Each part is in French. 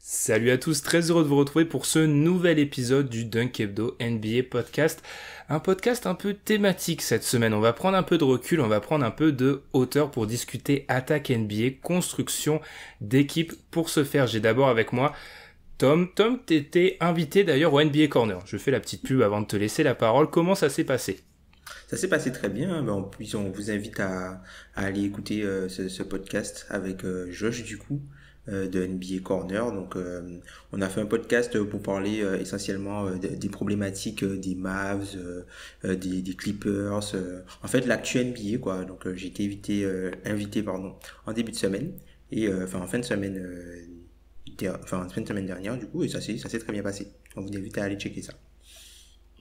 Salut à tous, très heureux de vous retrouver pour ce nouvel épisode du Dunk Hebdo NBA Podcast. Un podcast un peu thématique cette semaine. On va prendre un peu de recul, on va prendre un peu de hauteur pour discuter attaque NBA, construction d'équipe. Pour ce faire, j'ai d'abord avec moi Tom. Tom, t'étais invité d'ailleurs au NBA Corner. Je fais la petite pub avant de te laisser la parole. Comment ça s'est passé ? Ça s'est passé très bien. En plus, on vous invite à aller écouter ce podcast avec Josh, du coup, de NBA Corner. Donc, on a fait un podcast pour parler essentiellement des problématiques des Mavs, des Clippers. En fait, l'actu NBA, quoi. Donc, j'ai été invité en début de semaine. Et en fin de semaine, en fin de semaine dernière, du coup, et ça s'est très bien passé. On vous invite à aller checker ça.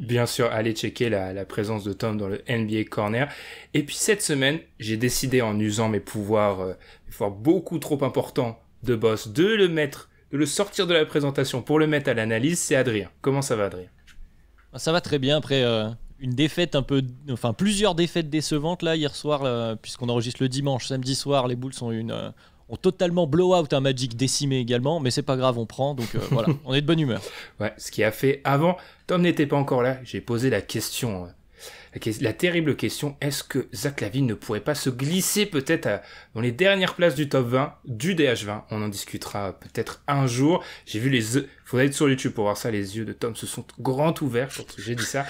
Bien sûr, allez checker la présence de Tom dans le NBA Corner. Et puis cette semaine, j'ai décidé en usant mes pouvoirs beaucoup trop importants de boss, de le sortir de la présentation pour le mettre à l'analyse. C'est Adrien. Comment ça va, Adrien ? Ça va très bien après une défaite plusieurs défaites décevantes là hier soir, puisqu'on enregistre le dimanche. Samedi soir, les Bulls ont totalement blow-out un Magic décimé également, mais c'est pas grave, on prend, donc voilà, on est de bonne humeur. Ouais, ce qui a fait avant, Tom n'était pas encore là, j'ai posé la question, la terrible question, est-ce que Zach LaVine ne pourrait pas se glisser peut-être dans les dernières places du top 20, du DH20, on en discutera peut-être un jour. J'ai vu faudrait être sur YouTube pour voir ça, les yeux de Tom se sont grands ouverts quand j'ai dit ça.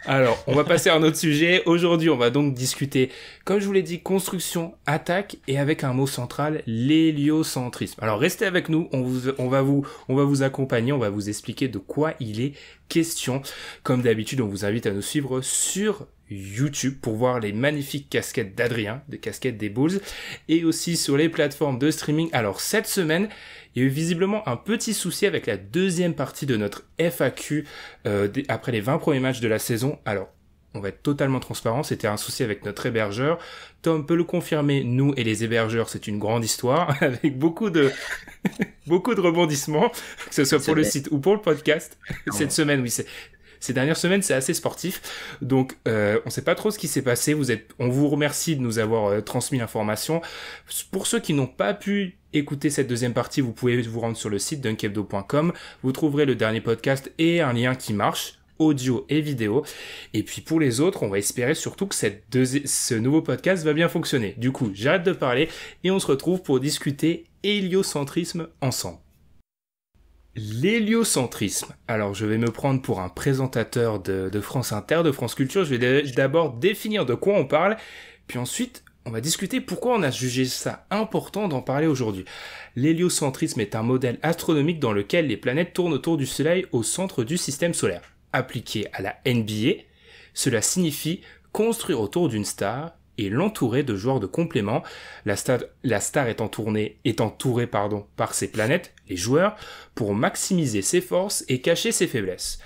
Alors, on va passer à un autre sujet. Aujourd'hui, on va donc discuter, comme je vous l'ai dit, construction, attaque, et avec un mot central, l'héliocentrisme. Alors, restez avec nous, on va vous accompagner, on va vous expliquer de quoi il est question. Comme d'habitude, on vous invite à nous suivre sur YouTube pour voir les magnifiques casquettes d'Adrien, des casquettes des Bulls, et aussi sur les plateformes de streaming. Alors, cette semaine, il y a eu visiblement un petit souci avec la deuxième partie de notre FAQ après les 20 premiers matchs de la saison. Alors, on va être totalement transparent, c'était un souci avec notre hébergeur. Tom peut le confirmer, nous et les hébergeurs, c'est une grande histoire, avec beaucoup de rebondissements, que ce soit pour le site ou pour le podcast. Cette semaine, oui, ces dernières semaines, c'est assez sportif. Donc, on sait pas trop ce qui s'est passé. On vous remercie de nous avoir transmis l'information. Pour ceux qui n'ont pas pu écouter cette deuxième partie, vous pouvez vous rendre sur le site dunkebdo.com. Vous trouverez le dernier podcast et un lien qui marche, audio et vidéo. Et puis pour les autres, on va espérer surtout que ce nouveau podcast va bien fonctionner. Du coup, j'arrête de parler et on se retrouve pour discuter héliocentrisme ensemble. L'héliocentrisme. Alors, je vais me prendre pour un présentateur de France Inter, de France Culture. Je vais d'abord définir de quoi on parle, puis ensuite, on va discuter pourquoi on a jugé ça important d'en parler aujourd'hui. L'héliocentrisme est un modèle astronomique dans lequel les planètes tournent autour du Soleil au centre du système solaire. Appliqué à la NBA, cela signifie construire autour d'une star et l'entourer de joueurs de complément. La star est entourée par ses planètes, les joueurs, pour maximiser ses forces et cacher ses faiblesses.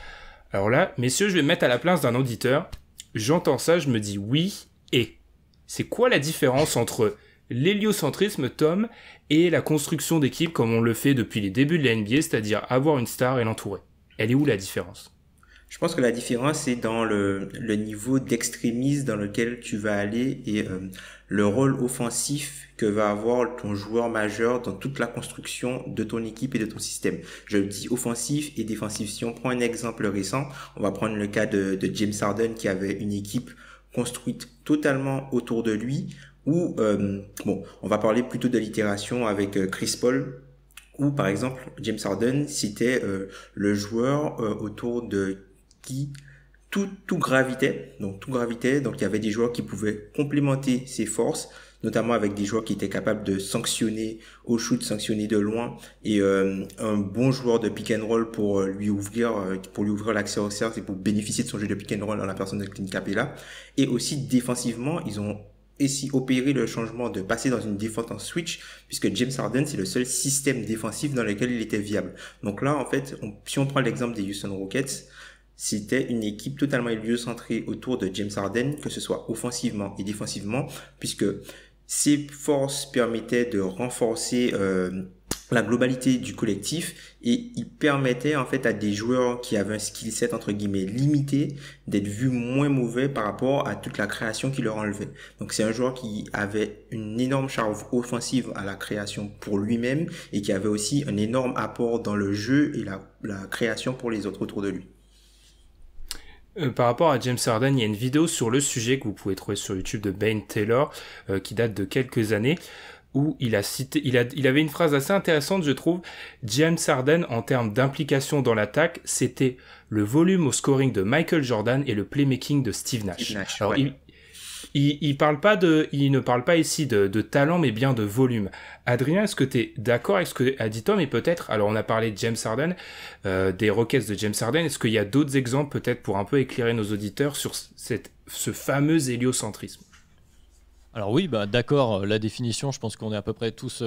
Alors là, messieurs, je vais me mettre à la place d'un auditeur. J'entends ça, je me dis oui, et c'est quoi la différence entre l'héliocentrisme, Tom, et la construction d'équipe comme on le fait depuis les débuts de la NBA, c'est-à-dire avoir une star et l'entourer? Elle est où la différence? Je pense que la différence, c'est dans le niveau d'extrémisme dans lequel tu vas aller et le rôle offensif que va avoir ton joueur majeur dans toute la construction de ton équipe et de ton système. Je dis offensif et défensif. Si on prend un exemple récent, on va prendre le cas de James Harden qui avait une équipe construite totalement autour de lui, ou on va parler plutôt de l'itération avec Chris Paul, où par exemple James Harden c'était le joueur autour de qui tout gravitait, donc il y avait des joueurs qui pouvaient complémenter ses forces, notamment avec des joueurs qui étaient capables de sanctionner au shoot, sanctionner de loin, et un bon joueur de pick and roll pour lui ouvrir l'accès au cercle et pour bénéficier de son jeu de pick and roll dans la personne de Clint Capela. Et aussi défensivement, ils ont opéré le changement de passer dans une défense en switch, puisque James Harden, c'est le seul système défensif dans lequel il était viable. Donc là, en fait, si on prend l'exemple des Houston Rockets, c'était une équipe totalement héliocentrée autour de James Harden, que ce soit offensivement et défensivement, puisque ses forces permettaient de renforcer la globalité du collectif et il permettait en fait à des joueurs qui avaient un skill set entre guillemets limité d'être vus moins mauvais par rapport à toute la création qu'il leur enlevait. Donc c'est un joueur qui avait une énorme charge offensive à la création pour lui-même et qui avait aussi un énorme apport dans le jeu et la création pour les autres autour de lui. Par rapport à James Harden, il y a une vidéo sur le sujet que vous pouvez trouver sur YouTube de Ben Taylor qui date de quelques années, où il avait une phrase assez intéressante, je trouve. James Harden, en termes d'implication dans l'attaque, c'était le volume au scoring de Michael Jordan et le playmaking de Steve Nash. Alors, ouais. Il ne parle pas ici de talent, mais bien de volume. Adrien, est-ce que tu es d'accord avec ce que a dit Tom? Et peut-être, alors on a parlé de James Harden, des Rockets de James Harden, est-ce qu'il y a d'autres exemples peut-être pour un peu éclairer nos auditeurs sur ce fameux héliocentrisme? Alors oui, d'accord, la définition, je pense qu'on est à peu près tous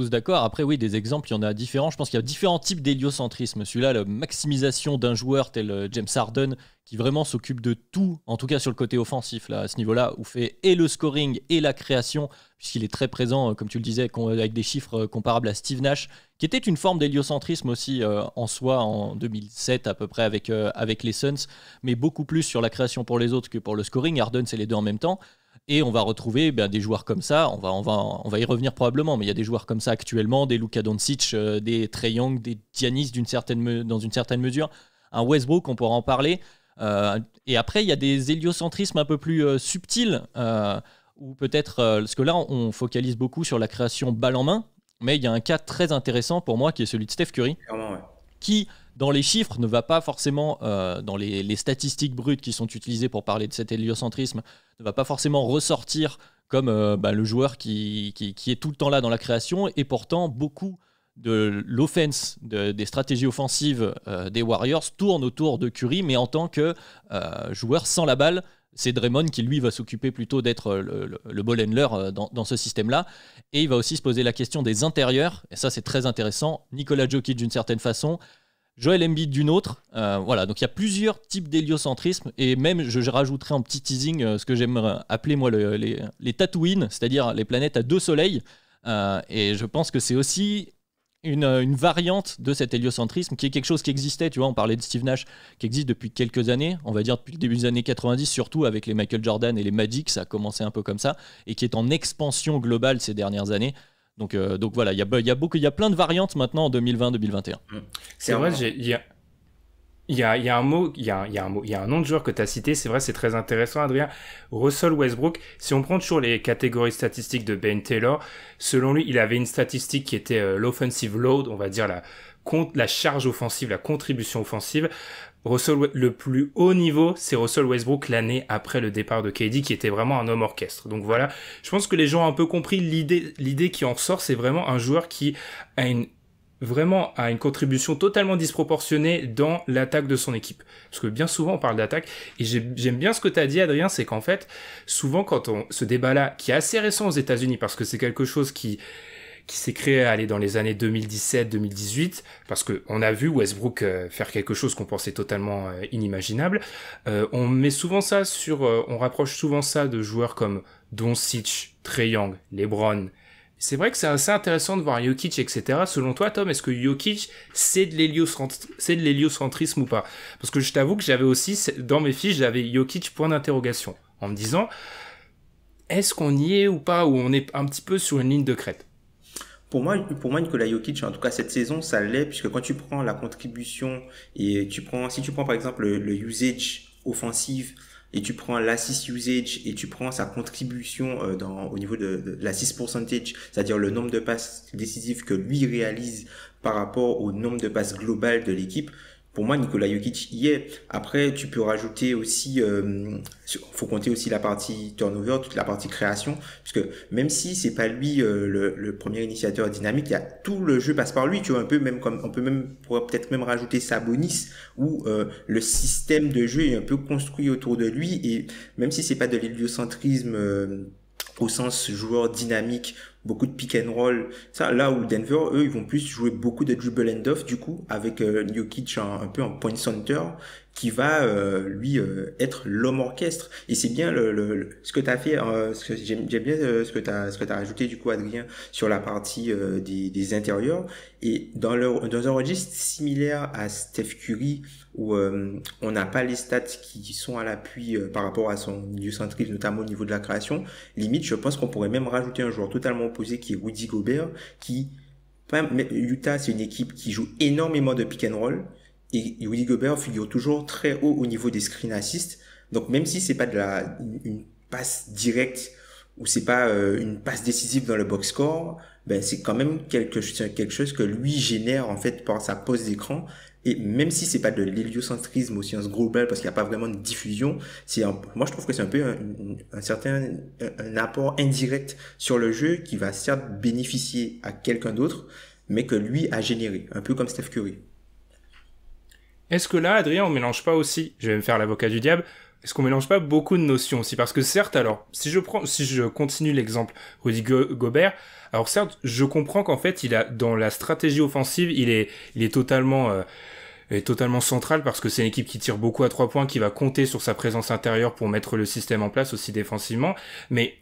d'accord. Après oui, des exemples, il y en a différents. Je pense qu'il y a différents types d'héliocentrisme. Celui-là, la maximisation d'un joueur tel James Harden, qui vraiment s'occupe de tout, en tout cas sur le côté offensif, là, à ce niveau-là, où fait et le scoring et la création, puisqu'il est très présent, comme tu le disais, avec des chiffres comparables à Steve Nash, qui était une forme d'héliocentrisme aussi en soi en 2007 à peu près avec les Suns, mais beaucoup plus sur la création pour les autres que pour le scoring. Harden, c'est les deux en même temps. Et on va retrouver des joueurs comme ça, on va y revenir probablement, mais il y a des joueurs comme ça actuellement, des Luka Doncic, des Trae Young, des Giannis dans une certaine mesure, un Westbrook, on pourra en parler. Et après, il y a des héliocentrismes un peu plus subtils, ou peut-être, parce que là, on focalise beaucoup sur la création balle en main, mais il y a un cas très intéressant pour moi qui est celui de Steph Curry, qui, dans les chiffres, ne va pas forcément, dans les statistiques brutes qui sont utilisées pour parler de cet héliocentrisme, ne va pas forcément ressortir comme le joueur qui est tout le temps là dans la création, et pourtant beaucoup de l'offense, des stratégies offensives des Warriors tournent autour de Curry, mais en tant que joueur sans la balle. C'est Draymond qui, lui, va s'occuper plutôt d'être le ball handler dans ce système-là. Et il va aussi se poser la question des intérieurs. Et ça, c'est très intéressant. Nikola Jokic d'une certaine façon, Joel Embiid d'une autre. Voilà, donc il y a plusieurs types d'héliocentrisme. Et même, je rajouterai en petit teasing ce que j'aime appeler, moi, les Tatooines, c'est-à-dire les planètes à 2 soleils. Et je pense que c'est aussi une variante de cet héliocentrisme qui est quelque chose qui existait, tu vois, on parlait de Steve Nash, qui existe depuis quelques années, on va dire depuis le début des années 90, surtout avec les Michael Jordan et les Magic, ça a commencé un peu comme ça, et qui est en expansion globale ces dernières années. Donc voilà, il y a plein de variantes maintenant en 2020-2021. C'est vrai, il y a un nom de joueur que tu as cité, c'est vrai, c'est très intéressant, Adrien. Russell Westbrook, si on prend toujours les catégories statistiques de Ben Taylor, selon lui, il avait une statistique qui était l'offensive load, on va dire la charge offensive, la contribution offensive. Le plus haut niveau, c'est Russell Westbrook l'année après le départ de KD, qui était vraiment un homme orchestre. Donc voilà, je pense que les gens ont un peu compris l'idée qui en sort, c'est vraiment un joueur qui a une contribution totalement disproportionnée dans l'attaque de son équipe. Parce que bien souvent, on parle d'attaque, et j'aime bien ce que tu as dit, Adrien, c'est qu'en fait, souvent, ce débat-là, qui est assez récent aux États-Unis, parce que c'est quelque chose qui s'est créé dans les années 2017-2018, parce que on a vu Westbrook faire quelque chose qu'on pensait totalement inimaginable. On met souvent ça on rapproche souvent ça de joueurs comme Doncic, Trae Young, LeBron. C'est vrai que c'est assez intéressant de voir Jokic, etc. Selon toi, Tom, est-ce que Jokic, c'est de l'héliocentrisme ou pas? Parce que je t'avoue que j'avais aussi, dans mes fiches, j'avais Jokic point d'interrogation, en me disant, est-ce qu'on y est ou pas, ou on est un petit peu sur une ligne de crête? Pour moi, Nikola Jokic, en tout cas cette saison, ça l'est, puisque quand tu prends la contribution et si tu prends par exemple le usage offensif, et tu prends l'assist usage et tu prends sa contribution au niveau de l'assist percentage, c'est-à-dire le nombre de passes décisives que lui réalise par rapport au nombre de passes globales de l'équipe, pour moi, Nikola Jokic y est. Après, tu peux rajouter aussi, faut compter aussi la partie turnover, toute la partie création, puisque même si c'est pas lui le premier initiateur dynamique, il y a tout le jeu passe par lui. Tu vois, pourrait peut-être même rajouter Sabonis, où le système de jeu est un peu construit autour de lui, et même si c'est pas de l'héliocentrisme au sens joueur dynamique, beaucoup de pick and roll, ça là où Denver, eux, ils vont plus jouer beaucoup de dribble and off du coup avec Jokic un peu en point center, qui va lui être l'homme orchestre. Et c'est bien ce que tu as fait, ce que j'aime bien ce que tu as rajouté du coup Adrien sur la partie des intérieurs. Et dans un registre similaire à Steph Curry où on n'a pas les stats qui sont à l'appui par rapport à son héliocentrique, notamment au niveau de la création, limite je pense qu'on pourrait même rajouter un joueur totalement opposé qui est Rudy Gobert, qui Utah c'est une équipe qui joue énormément de pick and roll. Et Rudy Gobert figure toujours très haut au niveau des screen assists. Donc même si c'est pas une passe directe ou c'est pas une passe décisive dans le box score, ben c'est quand même quelque chose que lui génère en fait par sa pose d'écran. Et même si c'est pas de l'héliocentrisme au sens global parce qu'il n'y a pas vraiment de diffusion, moi je trouve que c'est un peu un apport indirect sur le jeu qui va certes bénéficier à quelqu'un d'autre, mais que lui a généré, un peu comme Steph Curry. Est-ce que là, Adrien, on mélange pas aussi, je vais me faire l'avocat du diable, est-ce qu'on mélange pas beaucoup de notions aussi? Parce que certes, alors, si je continue l'exemple Rudy Gobert, alors certes, je comprends qu'en fait, dans la stratégie offensive, il est totalement central parce que c'est une équipe qui tire beaucoup à 3 points, qui va compter sur sa présence intérieure pour mettre le système en place aussi défensivement. Mais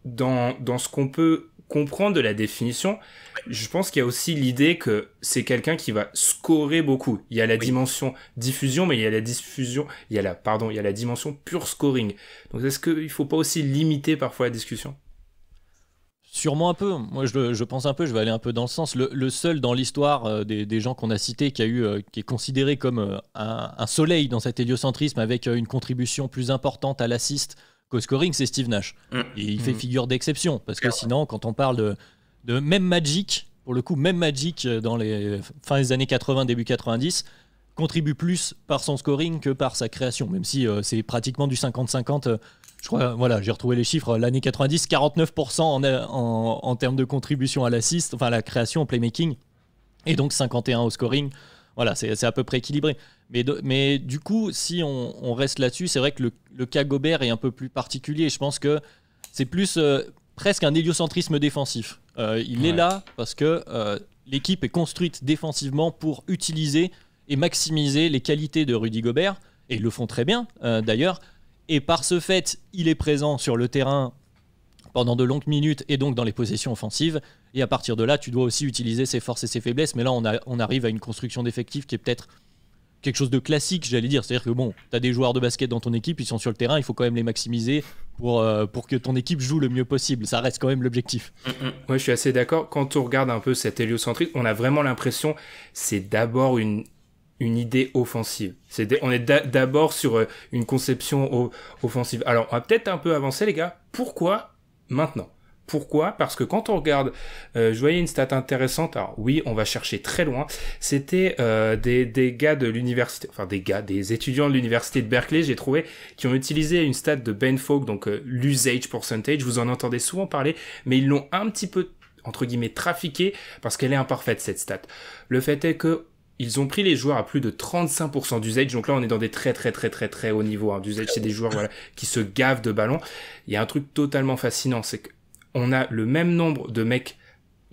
dans ce qu'on peut comprendre de la définition, je pense qu'il y a aussi l'idée que c'est quelqu'un qui va scorer beaucoup. Il y a la dimension diffusion, mais il y a la dimension pure scoring. Donc est-ce qu'il faut pas aussi limiter parfois la discussion? Sûrement un peu. Moi, je pense un peu, je vais aller un peu dans le sens. Le seul dans l'histoire des gens qu'on a cités qui est considéré comme un soleil dans cet héliocentrisme avec une contribution plus importante à l'assist qu'au scoring, c'est Steve Nash. Et il fait figure d'exception, parce que sinon, quand on parle de même Magic, pour le coup, même Magic dans les fins des années 80, début 90, contribue plus par son scoring que par sa création, même si c'est pratiquement du 50-50. Je crois, voilà, j'ai retrouvé les chiffres, l'année 90, 49% en termes de contribution à l'assist, enfin à la création, au playmaking, et donc 51 au scoring. Voilà, c'est à peu près équilibré. Mais du coup, si on reste là-dessus, c'est vrai que le cas Gobert est un peu plus particulier. Je pense que c'est plus presque un héliocentrisme défensif. Il est là parce que l'équipe est construite défensivement pour utiliser et maximiser les qualités de Rudy Gobert. Et ils le font très bien, d'ailleurs. Et par ce fait, il est présent sur le terrain pendant de longues minutes et donc dans les possessions offensives. Et à partir de là, tu dois aussi utiliser ses forces et ses faiblesses. Mais là, on arrive à une construction d'effectifs qui est peut-être quelque chose de classique, j'allais dire. C'est-à-dire que bon, tu as des joueurs de basket dans ton équipe, ils sont sur le terrain, il faut quand même les maximiser pour que ton équipe joue le mieux possible. Ça reste quand même l'objectif. Ouais, je suis assez d'accord. Quand on regarde un peu cet héliocentrisme, on a vraiment l'impression c'est d'abord une idée offensive. On est d'abord sur une conception offensive. Alors, on va peut-être un peu avancer, les gars. Pourquoi maintenant? Pourquoi? Parce que quand on regarde, je voyais une stat intéressante. Alors oui, on va chercher très loin. C'était des gars de l'université, enfin des étudiants de l'université de Berkeley, j'ai trouvé, qui ont utilisé une stat de Ben Fogg, donc l'usage percentage. Vous en entendez souvent parler, mais ils l'ont un petit peu entre guillemets trafiqué parce qu'elle est imparfaite cette stat. Le fait est que ils ont pris les joueurs à plus de 35% d'usage. Donc là, on est dans des très hauts niveaux d'usage. C'est des joueurs qui se gavent de ballons. Il y a un truc totalement fascinant, c'est qu'on a le même nombre de mecs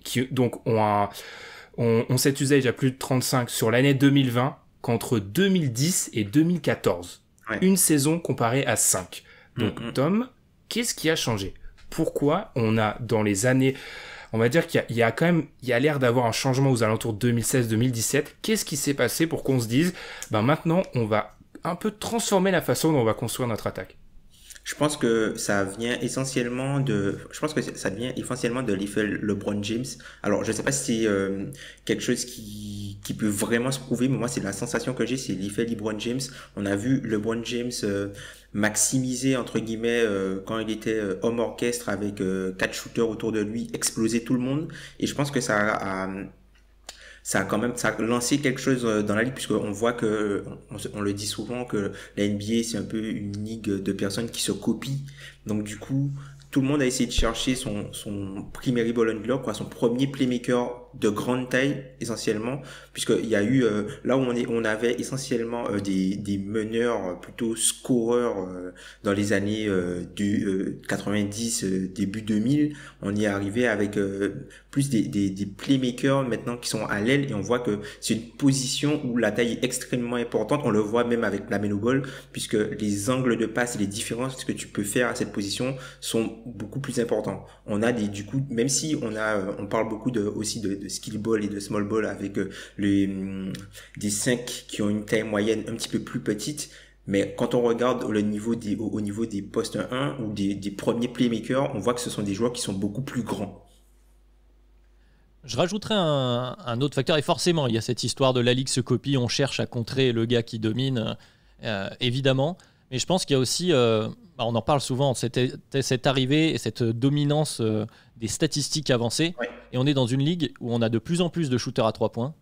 qui donc ont cet usage à plus de 35 sur l'année 2020 qu'entre 2010 et 2014. Ouais. Une saison comparée à 5. Donc Tom, qu'est-ce qui a changé? Pourquoi on a dans les années... On va dire qu'il y a l'air d'avoir un changement aux alentours de 2016-2017. Qu'est-ce qui s'est passé pour qu'on se dise, maintenant, on va un peu transformer la façon dont on va construire notre attaque? Je pense que ça vient essentiellement de l'effet LeBron James. Alors, je sais pas si c'est quelque chose qui peut vraiment se prouver, mais moi, c'est la sensation que j'ai, c'est l'effet LeBron James. On a vu LeBron James maximiser, entre guillemets, quand il était homme orchestre avec 4 shooters autour de lui, exploser tout le monde. Et je pense que ça a lancé quelque chose dans la ligue, puisqu'on voit que, on le dit souvent, que la NBA, c'est un peu une ligue de personnes qui se copient. Donc, du coup, tout le monde a essayé de chercher son primary ball handler, son premier playmaker de grande taille essentiellement, puisqu'il y a eu là où on avait essentiellement des meneurs plutôt scoreurs dans les années 90, début 2000, on y est arrivé avec plus des playmakers maintenant qui sont à l'aile, et on voit que c'est une position où la taille est extrêmement importante. On le voit même avec la Melo Ball, puisque les angles de passe et les différences que tu peux faire à cette position sont beaucoup plus importants. On a du coup, même si on parle beaucoup aussi de skill ball et de small ball avec des 5 qui ont une taille moyenne un petit peu plus petite. Mais quand on regarde au niveau des postes 1 ou des premiers playmakers, on voit que ce sont des joueurs qui sont beaucoup plus grands. Je rajouterais un autre facteur, et forcément, il y a cette histoire de la ligue se copie, on cherche à contrer le gars qui domine, évidemment. Mais je pense qu'il y a aussi, on en parle souvent, cette arrivée et cette dominance des statistiques avancées. Ouais. Et on est dans une ligue où on a de plus en plus de shooters à 3 points,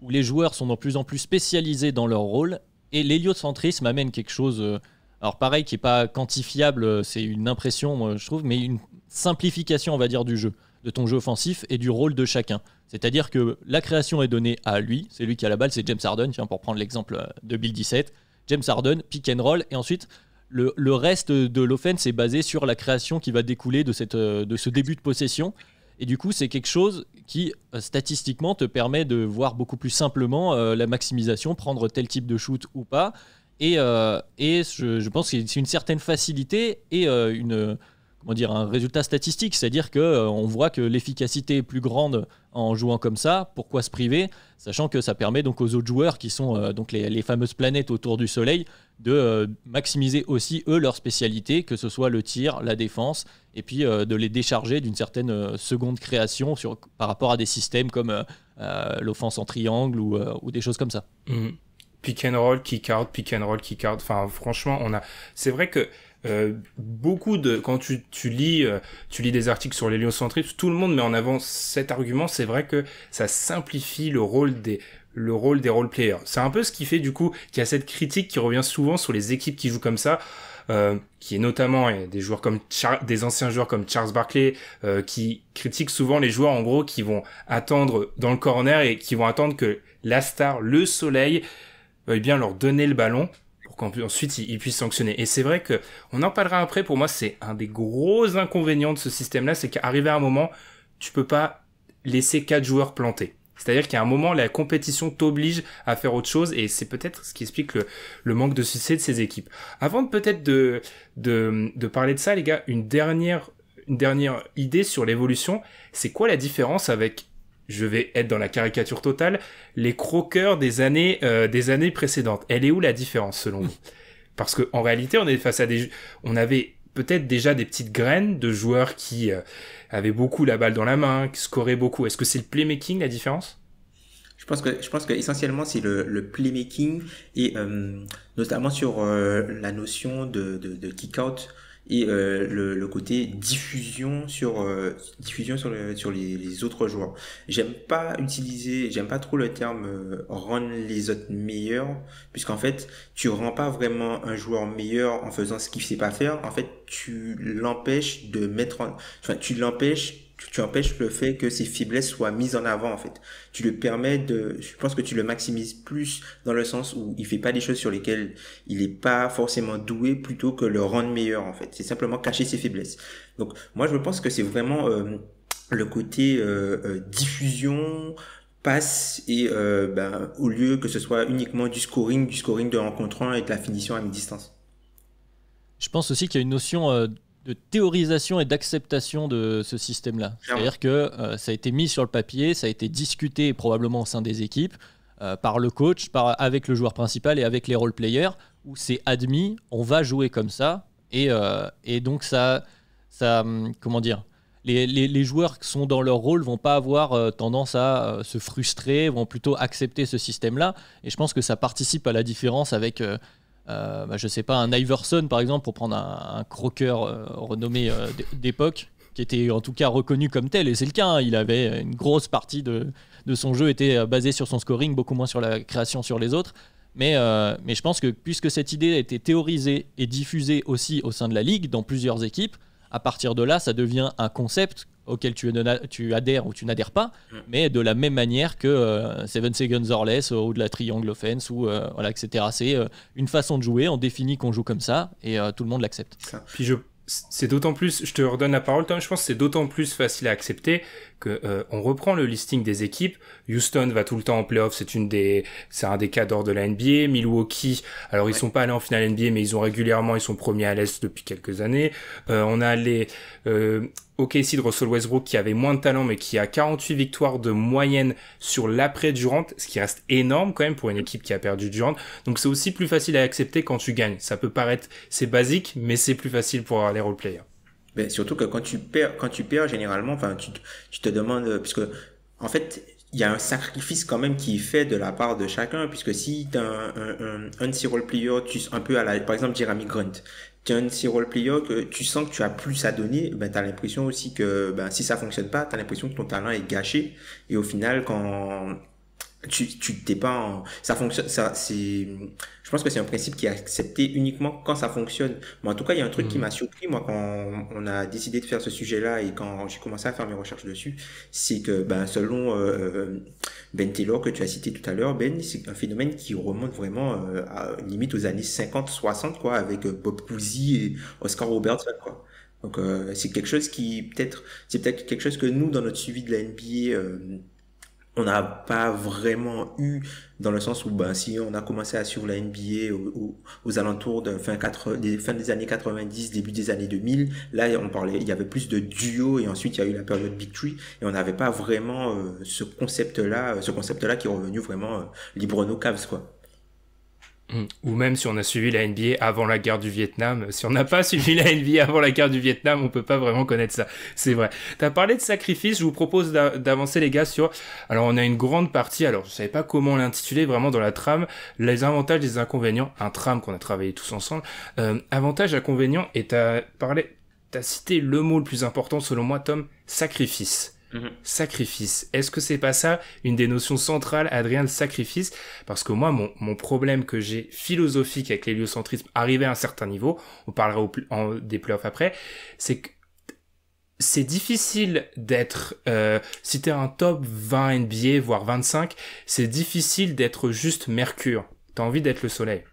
où les joueurs sont de plus en plus spécialisés dans leur rôle, et l'héliocentrisme amène quelque chose, alors pareil, qui n'est pas quantifiable, c'est une impression, moi, je trouve, mais une simplification, on va dire, du jeu, de ton jeu offensif et du rôle de chacun. C'est-à-dire que la création est donnée à lui, c'est lui qui a la balle, c'est James Harden, tiens, pour prendre l'exemple de 2017. James Harden, pick and roll, et ensuite le reste de l'offense est basé sur la création qui va découler de ce début de possession. Et du coup, c'est quelque chose qui, statistiquement, te permet de voir beaucoup plus simplement la maximisation, prendre tel type de shoot ou pas. Et je pense que c'est une certaine facilité et un résultat statistique, c'est-à-dire qu'on voit que l'efficacité est plus grande en jouant comme ça. Pourquoi se priver, sachant que ça permet donc aux autres joueurs qui sont donc les fameuses planètes autour du soleil de maximiser aussi eux leur spécialité, que ce soit le tir, la défense, et puis de les décharger d'une certaine seconde création par rapport à des systèmes comme l'offense en triangle ou des choses comme ça. Mmh. Pick and roll, kick out, pick and roll, kick out. Enfin, franchement, c'est vrai que beaucoup quand tu lis des articles sur l'héliocentrisme, tout le monde met en avant cet argument. C'est vrai que ça simplifie le rôle des role players. C'est un peu ce qui fait du coup qu'il y a cette critique qui revient souvent sur les équipes qui jouent comme ça, qui est notamment des joueurs comme des anciens joueurs comme Charles Barkley, qui critiquent souvent les joueurs en gros qui vont attendre dans le corner et qui vont attendre que la star, le soleil, veuille bien leur donner le ballon pour qu'ensuite ils puissent sanctionner. Et c'est vrai que, on en parlera après, pour moi c'est un des gros inconvénients de ce système-là, c'est qu'arrivé à un moment, tu peux pas laisser 4 joueurs plantés. C'est-à-dire qu'à un moment, la compétition t'oblige à faire autre chose, et c'est peut-être ce qui explique le manque de succès de ces équipes. Avant peut-être de parler de ça, les gars, une dernière idée sur l'évolution, c'est quoi la différence avec, je vais être dans la caricature totale, les croqueurs des années précédentes? Elle est où la différence selon vous? Parce que en réalité, on est face à on avait peut-être déjà des petites graines de joueurs qui avaient beaucoup la balle dans la main, qui scoraient beaucoup. Est-ce que c'est le playmaking la différence? Je pense que essentiellement c'est le playmaking et notamment sur la notion de kick out et le côté diffusion sur les autres joueurs. J'aime pas trop le terme rendre les autres meilleurs, puisqu'en fait tu rends pas vraiment un joueur meilleur en faisant ce qu'il sait pas faire. En fait tu empêches le fait que ses faiblesses soient mises en avant, en fait. Je pense que tu le maximises plus dans le sens où il fait pas des choses sur lesquelles il est pas forcément doué, plutôt que le rendre meilleur, en fait. C'est simplement cacher ses faiblesses. Donc, moi, je pense que c'est vraiment le côté diffusion, passe, et au lieu que ce soit uniquement du scoring de rencontre 1 et de la finition à mi-distance. Je pense aussi qu'il y a une notion de théorisation et d'acceptation de ce système-là. C'est-à-dire que ça a été mis sur le papier, ça a été discuté probablement au sein des équipes, par le coach, avec le joueur principal et avec les role-players, où c'est admis, on va jouer comme ça, et donc ça comment dire, les joueurs qui sont dans leur rôle vont pas avoir tendance à se frustrer, vont plutôt accepter ce système-là, et je pense que ça participe à la différence avec... je sais pas, un Iverson par exemple, pour prendre un croqueur renommé d'époque, qui était en tout cas reconnu comme tel, et c'est le cas, hein, il avait une grosse partie de son jeu était basée sur son scoring, beaucoup moins sur la création sur les autres, mais je pense que puisque cette idée a été théorisée et diffusée aussi au sein de la ligue, dans plusieurs équipes, À partir de là, ça devient un concept auquel tu adhères ou tu n'adhères pas, mais de la même manière que 7 Seconds or Less ou de la Triangle Offense, ou, voilà, etc. C'est une façon de jouer, on définit qu'on joue comme ça, et tout le monde l'accepte. Puis c'est d'autant plus, je te redonne la parole, Tom, je pense que c'est d'autant plus facile à accepter que on reprend le listing des équipes. Houston va tout le temps en playoff, c'est un des cadres de la NBA. Milwaukee, alors ils sont pas allés en finale NBA, mais ils sont premiers à l'Est depuis quelques années. On a les OKC de Russell Westbrook qui avait moins de talent, mais qui a 48 victoires de moyenne sur l'après Durant, ce qui reste énorme quand même pour une équipe qui a perdu Durant. Donc c'est aussi plus facile à accepter quand tu gagnes. Ça peut paraître, c'est basique, mais c'est plus facile pour les role-players. Ben, surtout que quand tu perds généralement, enfin, tu te demandes, puisque, en fait, il y a un sacrifice quand même qui est fait de la part de chacun, puisque si t'as un de ces role-players, un peu par exemple, Jeremy Grant, tu as un de ces role-players que tu sens que tu as plus à donner, ben, t'as l'impression aussi que, ben, si ça fonctionne pas, t'as l'impression que ton talent est gâché, et au final, quand tu t'es pas ça fonctionne, je pense que c'est un principe qui est accepté uniquement quand ça fonctionne. Mais en tout cas, il y a un truc qui m'a surpris, moi, quand on a décidé de faire ce sujet-là et quand j'ai commencé à faire mes recherches dessus, c'est que, ben, selon Ben Taylor, que tu as cité tout à l'heure, Ben, c'est un phénomène qui remonte vraiment limite aux années 50-60, quoi, avec Bob Cousy et Oscar Robertson, quoi. Donc c'est quelque chose c'est peut-être quelque chose que nous, dans notre suivi de la NBA, on n'a pas vraiment eu, dans le sens où, ben, si on a commencé à suivre la NBA aux alentours de fin des années 90, début des années 2000, là, il y avait plus de duos, et ensuite il y a eu la période Big Three, et on n'avait pas vraiment ce concept-là qui est revenu vraiment libre nos Cavs, quoi. Ou même si on a suivi la NBA avant la guerre du Vietnam. Si on n'a pas suivi la NBA avant la guerre du Vietnam, on peut pas vraiment connaître ça. C'est vrai. T'as parlé de sacrifice, je vous propose d'avancer les gars sur... Alors on a une grande partie, alors je savais pas comment l'intituler vraiment dans la trame, les avantages, les inconvénients, un trame qu'on a travaillé tous ensemble. Avantages, inconvénients, et t'as cité le mot le plus important selon moi, Tom, sacrifice. Sacrifice. Est-ce que c'est pas ça une des notions centrales, Adrien, le sacrifice? Parce que moi, mon problème que j'ai philosophique avec l'héliocentrisme arrivé à un certain niveau, on parlera des playoffs après, c'est que c'est difficile d'être, si t'es un top 20 NBA, voire 25, c'est difficile d'être juste Mercure. T'as envie d'être le soleil.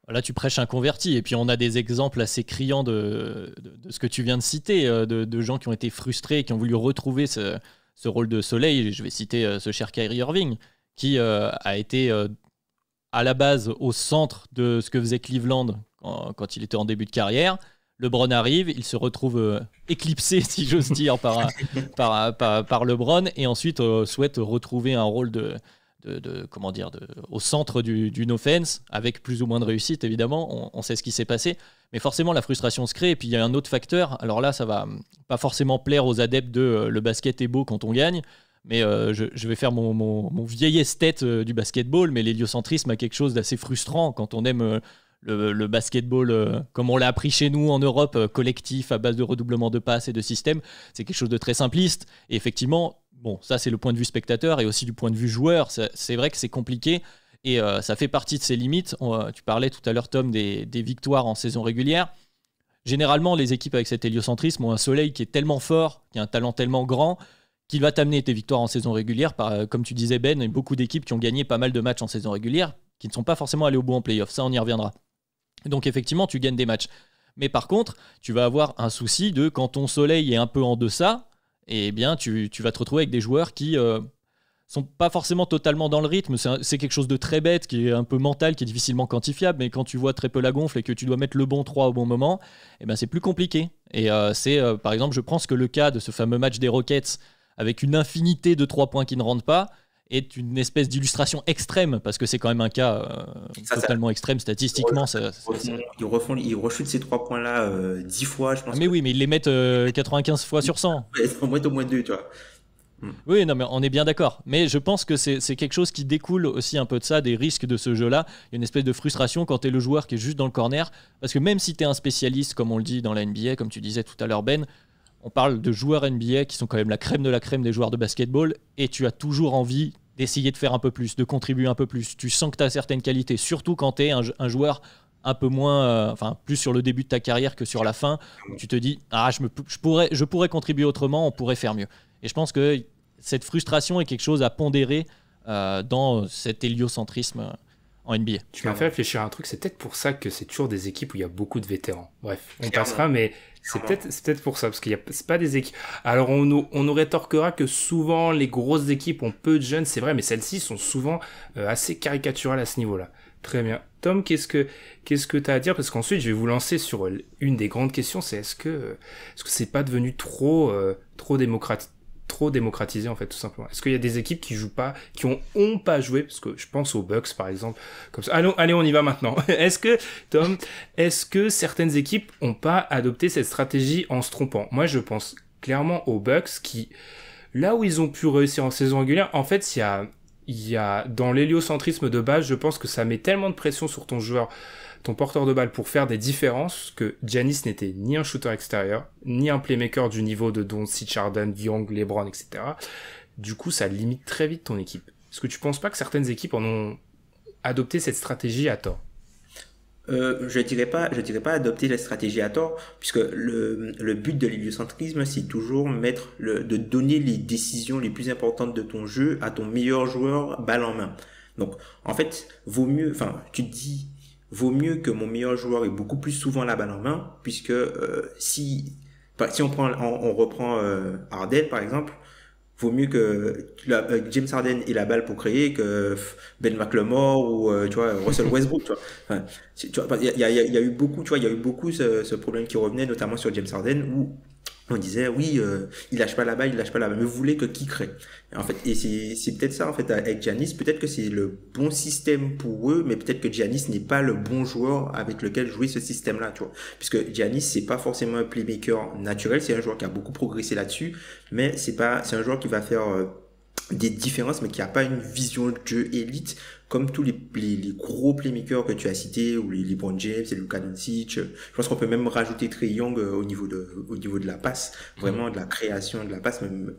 Là, tu prêches un converti. Et puis, on a des exemples assez criants de ce que tu viens de citer, de gens qui ont été frustrés, qui ont voulu retrouver ce rôle de soleil. Je vais citer ce cher Kyrie Irving, qui a été à la base au centre de ce que faisait Cleveland quand il était en début de carrière. LeBron arrive, il se retrouve éclipsé, si j'ose dire, par LeBron, et ensuite souhaite retrouver un rôle au centre d'une offense, avec plus ou moins de réussite, évidemment. On sait ce qui s'est passé, mais forcément la frustration se crée. Et puis il y a un autre facteur, alors là ça va pas forcément plaire aux adeptes de le basket est beau quand on gagne, mais je vais faire mon vieil esthète du basketball, mais l'héliocentrisme a quelque chose d'assez frustrant quand on aime le basketball comme on l'a appris chez nous en Europe, collectif à base de redoublement de passes et de systèmes. C'est quelque chose de très simpliste, et effectivement, bon, ça c'est le point de vue spectateur, et aussi du point de vue joueur, c'est vrai que c'est compliqué, et ça fait partie de ses limites. Tu parlais tout à l'heure, Tom, des victoires en saison régulière. Généralement, les équipes avec cet héliocentrisme ont un soleil qui est tellement fort, qui a un talent tellement grand, qu'il va t'amener tes victoires en saison régulière. Comme tu disais, Ben, il y a beaucoup d'équipes qui ont gagné pas mal de matchs en saison régulière, qui ne sont pas forcément allés au bout en play-off. Ça, on y reviendra. Donc effectivement, tu gagnes des matchs. Mais par contre, tu vas avoir un souci de quand ton soleil est un peu en deçà, eh bien, tu vas te retrouver avec des joueurs qui sont pas forcément totalement dans le rythme. C'est quelque chose de très bête, qui est un peu mental, qui est difficilement quantifiable, mais quand tu vois très peu la gonfle et que tu dois mettre le bon 3 au bon moment, eh ben, c'est plus compliqué. Et par exemple, je pense que le cas de ce fameux match des Rockets, avec une infinité de 3 points qui ne rentrent pas, est une espèce d'illustration extrême, parce que c'est quand même un cas totalement extrême statistiquement. Ils rechutent ces 3 points-là 10 fois, je pense. Mais oui, mais ils les mettent 95 fois sur 100. Au moins 2, tu vois. Oui, non, mais on est bien d'accord. Mais je pense que c'est quelque chose qui découle aussi un peu de ça, des risques de ce jeu-là. Il y a une espèce de frustration quand tu es le joueur qui est juste dans le corner, parce que même si tu es un spécialiste, comme on le dit dans la NBA, comme tu disais tout à l'heure, Ben, on parle de joueurs NBA qui sont quand même la crème de la crème des joueurs de basketball, et tu as toujours envie d'essayer de faire un peu plus, de contribuer un peu plus. Tu sens que tu as certaines qualités, surtout quand tu es un joueur un peu moins, enfin plus sur le début de ta carrière que sur la fin, où tu te dis je pourrais contribuer autrement, on pourrait faire mieux. Et je pense que cette frustration est quelque chose à pondérer dans cet héliocentrisme en NBA. Tu m'as fait réfléchir à un truc, c'est peut-être pour ça que c'est toujours des équipes où il y a beaucoup de vétérans. Bref, on passera, mais c'est peut-être pour ça, parce qu'il y a c'est pas des équipes. Alors on nous rétorquera que souvent les grosses équipes ont peu de jeunes, c'est vrai, mais celles-ci sont souvent assez caricaturales à ce niveau-là. Très bien. Tom, qu'est-ce que t'as à dire? Parce qu'ensuite je vais vous lancer sur une des grandes questions, c'est est-ce que c'est pas devenu trop démocratisé en fait, tout simplement. Est-ce qu'il y a des équipes qui jouent pas, qui ont pas joué, parce que je pense aux Bucks par exemple, comme ça. Allez, on y va maintenant. Est-ce que certaines équipes ont pas adopté cette stratégie en se trompant? Moi, je pense clairement aux Bucks qui, là où ils ont pu réussir en saison régulière, en fait, il y a dans l'héliocentrisme de base, je pense que ça met tellement de pression sur ton joueur, ton porteur de balle pour faire des différences que Giannis n'était ni un shooter extérieur, ni un playmaker du niveau de Doncic, Harden, Young, LeBron, etc. Du coup, ça limite très vite ton équipe. Est-ce que tu penses pas que certaines équipes en ont adopté cette stratégie à tort? Je dirais pas adopter la stratégie à tort, puisque le but de l'héliocentrisme, c'est toujours de donner les décisions les plus importantes de ton jeu à ton meilleur joueur balle en main. Donc, en fait, vaut mieux que mon meilleur joueur ait beaucoup plus souvent la balle en main, puisque si on reprend Harden par exemple, vaut mieux que James Harden ait la balle pour créer que Ben McLemore ou tu vois Russell Westbrook, tu vois. Enfin, tu vois, il y a eu beaucoup, tu vois, il y a eu beaucoup ce problème qui revenait notamment sur James Harden où on disait oui, il lâche pas la balle, mais vous voulez que qui crée. En fait, et c'est peut-être ça en fait avec Giannis, peut-être que c'est le bon système pour eux, mais peut-être que Giannis n'est pas le bon joueur avec lequel jouer ce système-là, tu vois. Puisque Giannis c'est pas forcément un playmaker naturel, c'est un joueur qui a beaucoup progressé là-dessus, mais c'est un joueur qui va faire des différences, mais qui a pas une vision de jeu élite comme tous les gros playmakers que tu as cités, ou les LeBron James et Luka Doncic. Je pense qu'on peut même rajouter Trae Young au niveau de la passe, vraiment de la création de la passe, même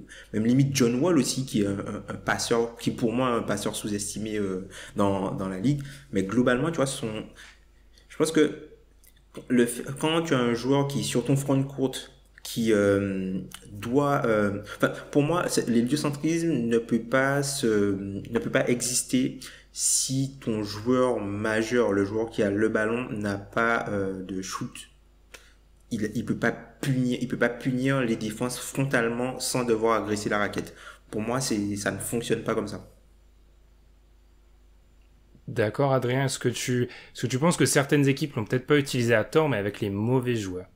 limite John Wall aussi, qui est un passeur, qui pour moi un passeur sous-estimé dans la ligue. Mais globalement, tu vois, je pense que quand tu as un joueur qui sur ton front court qui pour moi l'héliocentrisme ne peut pas exister si ton joueur majeur, le joueur qui a le ballon, n'a pas de shoot. Il peut pas punir les défenses frontalement sans devoir agresser la raquette. Pour moi, ça ne fonctionne pas comme ça. D'accord, Adrien, est-ce que tu penses que certaines équipes l'ont peut-être pas utilisé à tort, mais avec les mauvais joueurs?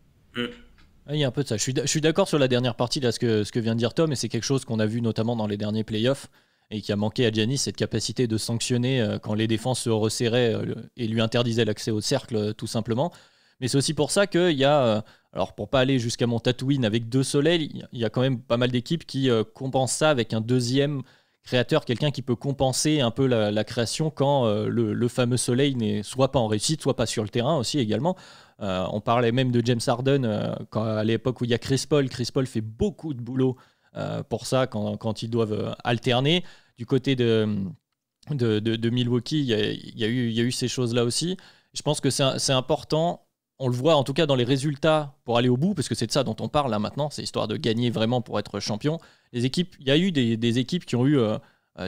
Il y a un peu de ça. Je suis d'accord sur la dernière partie, là, ce que vient de dire Tom, et c'est quelque chose qu'on a vu notamment dans les derniers playoffs et qui a manqué à Giannis, cette capacité de sanctionner quand les défenses se resserraient et lui interdisaient l'accès au cercle, tout simplement. Mais c'est aussi pour ça qu'il y a, alors pour pas aller jusqu'à mon Tatooine avec 2 soleils, il y a quand même pas mal d'équipes qui compensent ça avec un deuxième créateur, quelqu'un qui peut compenser un peu la création quand le fameux soleil n'est soit pas en réussite, soit pas sur le terrain aussi également. On parlait même de James Harden à l'époque où il y a Chris Paul. Chris Paul fait beaucoup de boulot pour ça quand ils doivent alterner. Du côté de Milwaukee, il y a eu ces choses-là aussi. Je pense que c'est important. On le voit en tout cas dans les résultats pour aller au bout, parce que c'est de ça dont on parle là maintenant. C'est histoire de gagner vraiment pour être champion. Il y a eu des équipes qui ont eu,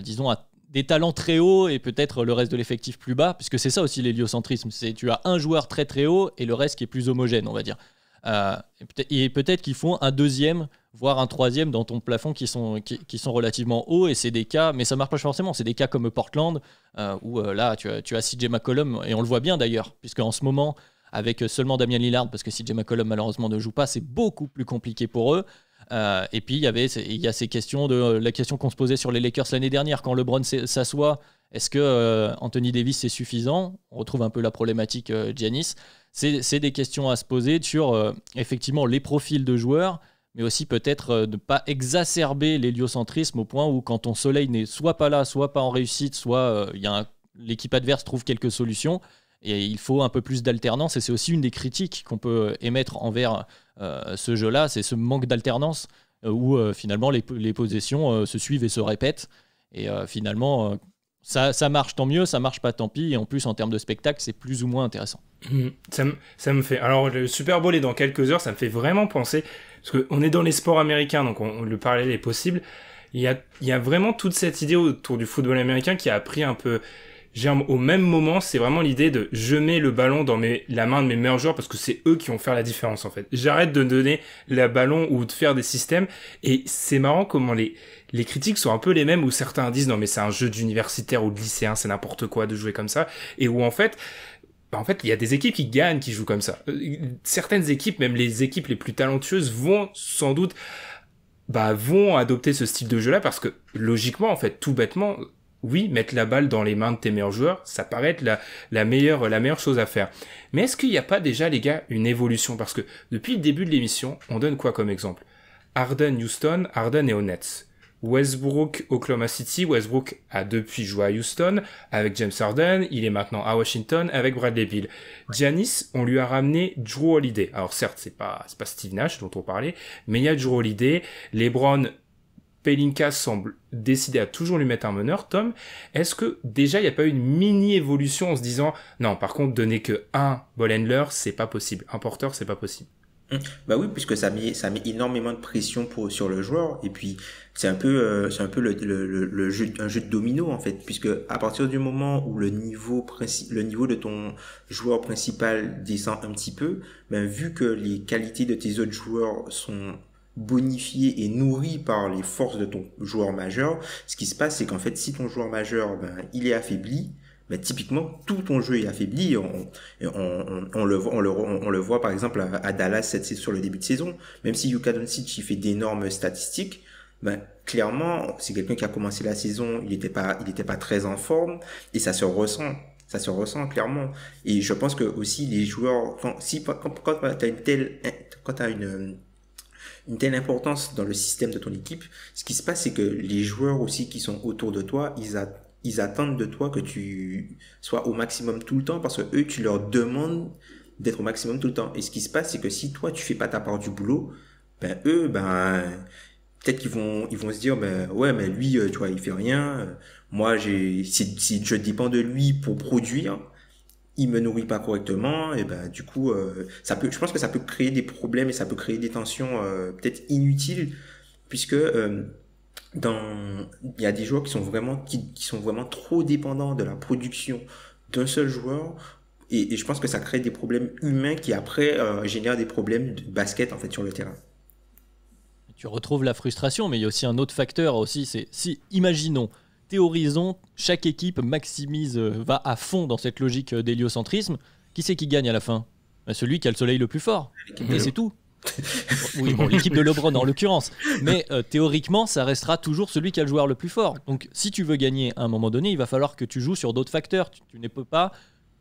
disons, des talents très hauts et peut-être le reste de l'effectif plus bas, puisque c'est ça aussi l'héliocentrisme. Tu as un joueur très très haut et le reste qui est plus homogène, on va dire. Et peut-être qu'ils font un deuxième, voire un troisième dans ton plafond qui sont relativement hauts, et c'est des cas, mais ça marche pas forcément, c'est des cas comme Portland, où là tu as CJ McCollum, et on le voit bien d'ailleurs, puisque en ce moment, avec seulement Damian Lillard, parce que CJ McCollum malheureusement ne joue pas, c'est beaucoup plus compliqué pour eux. Et puis il y a ces questions la question qu'on se posait sur les Lakers l'année dernière, quand LeBron s'assoit, est-ce que Anthony Davis c'est suffisant? On retrouve un peu la problématique Giannis. C'est des questions à se poser sur effectivement les profils de joueurs, mais aussi peut-être ne pas exacerber l'héliocentrisme au point où quand ton soleil n'est soit pas là, soit pas en réussite, soit l'équipe adverse trouve quelques solutions. Et il faut un peu plus d'alternance, et c'est aussi une des critiques qu'on peut émettre envers ce jeu-là, c'est ce manque d'alternance où finalement les possessions se suivent et se répètent. Et finalement, ça marche, tant mieux, ça marche pas, tant pis. Et en plus, en termes de spectacle, c'est plus ou moins intéressant. Ça me fait... Alors, le Super Bowl est dans quelques heures, ça me fait vraiment penser... Parce qu'on est dans les sports américains, donc le parallèle est possible. Il y a vraiment toute cette idée autour du football américain qui a pris un peu... Au même moment, c'est vraiment l'idée de je mets le ballon dans la main de mes meilleurs joueurs parce que c'est eux qui vont faire la différence en fait. J'arrête de donner le ballon ou de faire des systèmes et c'est marrant comment les critiques sont un peu les mêmes où certains disent non mais c'est un jeu d'universitaire ou de lycéen, c'est n'importe quoi de jouer comme ça et où en fait il y a des équipes qui gagnent qui jouent comme ça. Certaines équipes, même les équipes les plus talentueuses vont sans doute vont adopter ce style de jeu là parce que logiquement en fait tout bêtement oui, mettre la balle dans les mains de tes meilleurs joueurs, ça paraît être la meilleure chose à faire. Mais est-ce qu'il n'y a pas déjà, les gars, une évolution? Parce que depuis le début de l'émission, on donne quoi comme exemple? Harden, Houston, Harden est aux Nets. Westbrook, Oklahoma City, Westbrook a depuis joué à Houston avec James Harden, il est maintenant à Washington avec Bradley Beal. Giannis, on lui a ramené Jrue Holiday. Alors certes, c'est pas Steve Nash dont on parlait, mais il y a Jrue Holiday, LeBron, Pelinka semble décider à toujours lui mettre un meneur. Tom, est-ce que déjà il n'y a pas eu une mini-évolution en se disant non, par contre, donner que un ball handler, c'est pas possible. Un porteur, c'est pas possible. Bah oui, puisque ça met énormément de pression sur le joueur et puis c'est un peu le jeu, un jeu de domino en fait, puisque à partir du moment où le niveau de ton joueur principal descend un petit peu, vu que les qualités de tes autres joueurs sont bonifié et nourri par les forces de ton joueur majeur, ce qui se passe, c'est qu'en fait, si ton joueur majeur, il est affaibli, typiquement, tout ton jeu est affaibli. On le voit, par exemple, à Dallas sur le début de saison. Même si Luka Doncic, il fait d'énormes statistiques, clairement, c'est quelqu'un qui a commencé la saison, il était pas très en forme, et ça se ressent. Ça se ressent clairement. Et je pense que aussi, les joueurs, quand t'as une telle importance dans le système de ton équipe, ce qui se passe, c'est que les joueurs aussi qui sont autour de toi, ils attendent de toi que tu sois au maximum tout le temps parce que eux, tu leur demandes d'être au maximum tout le temps. Et ce qui se passe, c'est que si toi, tu fais pas ta part du boulot, eux, peut-être qu'ils vont se dire, ouais, mais lui, tu vois, il fait rien. Moi, si je dépends de lui pour produire, il me nourrit pas correctement et du coup je pense que ça peut créer des problèmes et ça peut créer des tensions peut-être inutiles puisque il y a des joueurs qui sont vraiment trop dépendants de la production d'un seul joueur et je pense que ça crée des problèmes humains qui après génèrent des problèmes de basket en fait sur le terrain. Tu retrouves la frustration, mais il y a aussi un autre facteur aussi, c'est si imaginons théorisons, chaque équipe maximise, va à fond dans cette logique d'héliocentrisme. Qui c'est qui gagne à la fin? Celui qui a le soleil le plus fort. Et c'est tout. Oui, bon, l'équipe de LeBron en l'occurrence. Mais théoriquement, ça restera toujours celui qui a le joueur le plus fort. Donc si tu veux gagner à un moment donné, il va falloir que tu joues sur d'autres facteurs. Tu ne peux pas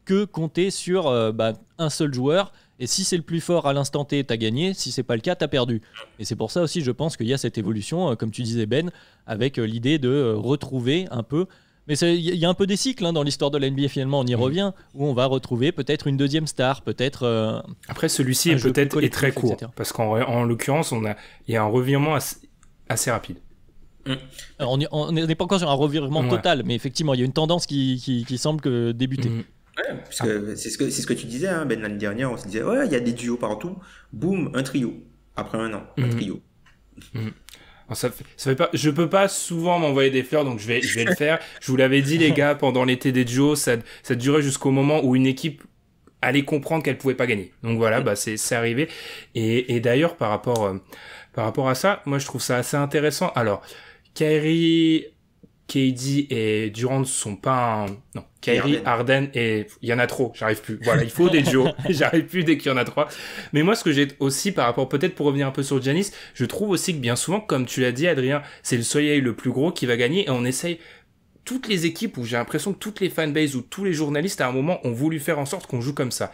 que compter sur un seul joueur. Et si c'est le plus fort à l'instant T, t'as gagné. Si c'est pas le cas, t'as perdu. Et c'est pour ça aussi, je pense qu'il y a cette évolution, comme tu disais Ben, avec l'idée de retrouver un peu. Mais il y a un peu des cycles dans l'histoire de la NBA finalement, on y revient, où on va retrouver peut-être une deuxième star, peut-être... Après, celui-ci est très court, etc. Parce qu'en l'occurrence, il y a un revirement assez rapide. Alors, on n'est pas encore sur un revirement total, mais effectivement, il y a une tendance qui semble débuter. Ouais, parce que c'est ce que tu disais, Ben, l'année dernière, on se disait, ouais, il y a des duos partout, boum, un trio. Après un an, un trio. Ça fait pas, je peux pas souvent m'envoyer des fleurs, donc je vais le faire. Je vous l'avais dit, les gars, pendant l'été des duos, ça durait jusqu'au moment où une équipe allait comprendre qu'elle pouvait pas gagner. Donc voilà, c'est arrivé. Et d'ailleurs, par rapport à ça, moi, je trouve ça assez intéressant. Alors, Kyrie, KD et Durant sont pas non, Kyrie, Harden et il y en a trop, j'arrive plus. Voilà, il faut des duos, j'arrive plus dès qu'il y en a trois. Mais moi, ce que j'ai aussi par rapport, peut-être pour revenir un peu sur Giannis, je trouve aussi que bien souvent, comme tu l'as dit, Adrien, c'est le soleil le plus gros qui va gagner et on essaye toutes les équipes où j'ai l'impression que toutes les fanbases ou tous les journalistes à un moment ont voulu faire en sorte qu'on joue comme ça.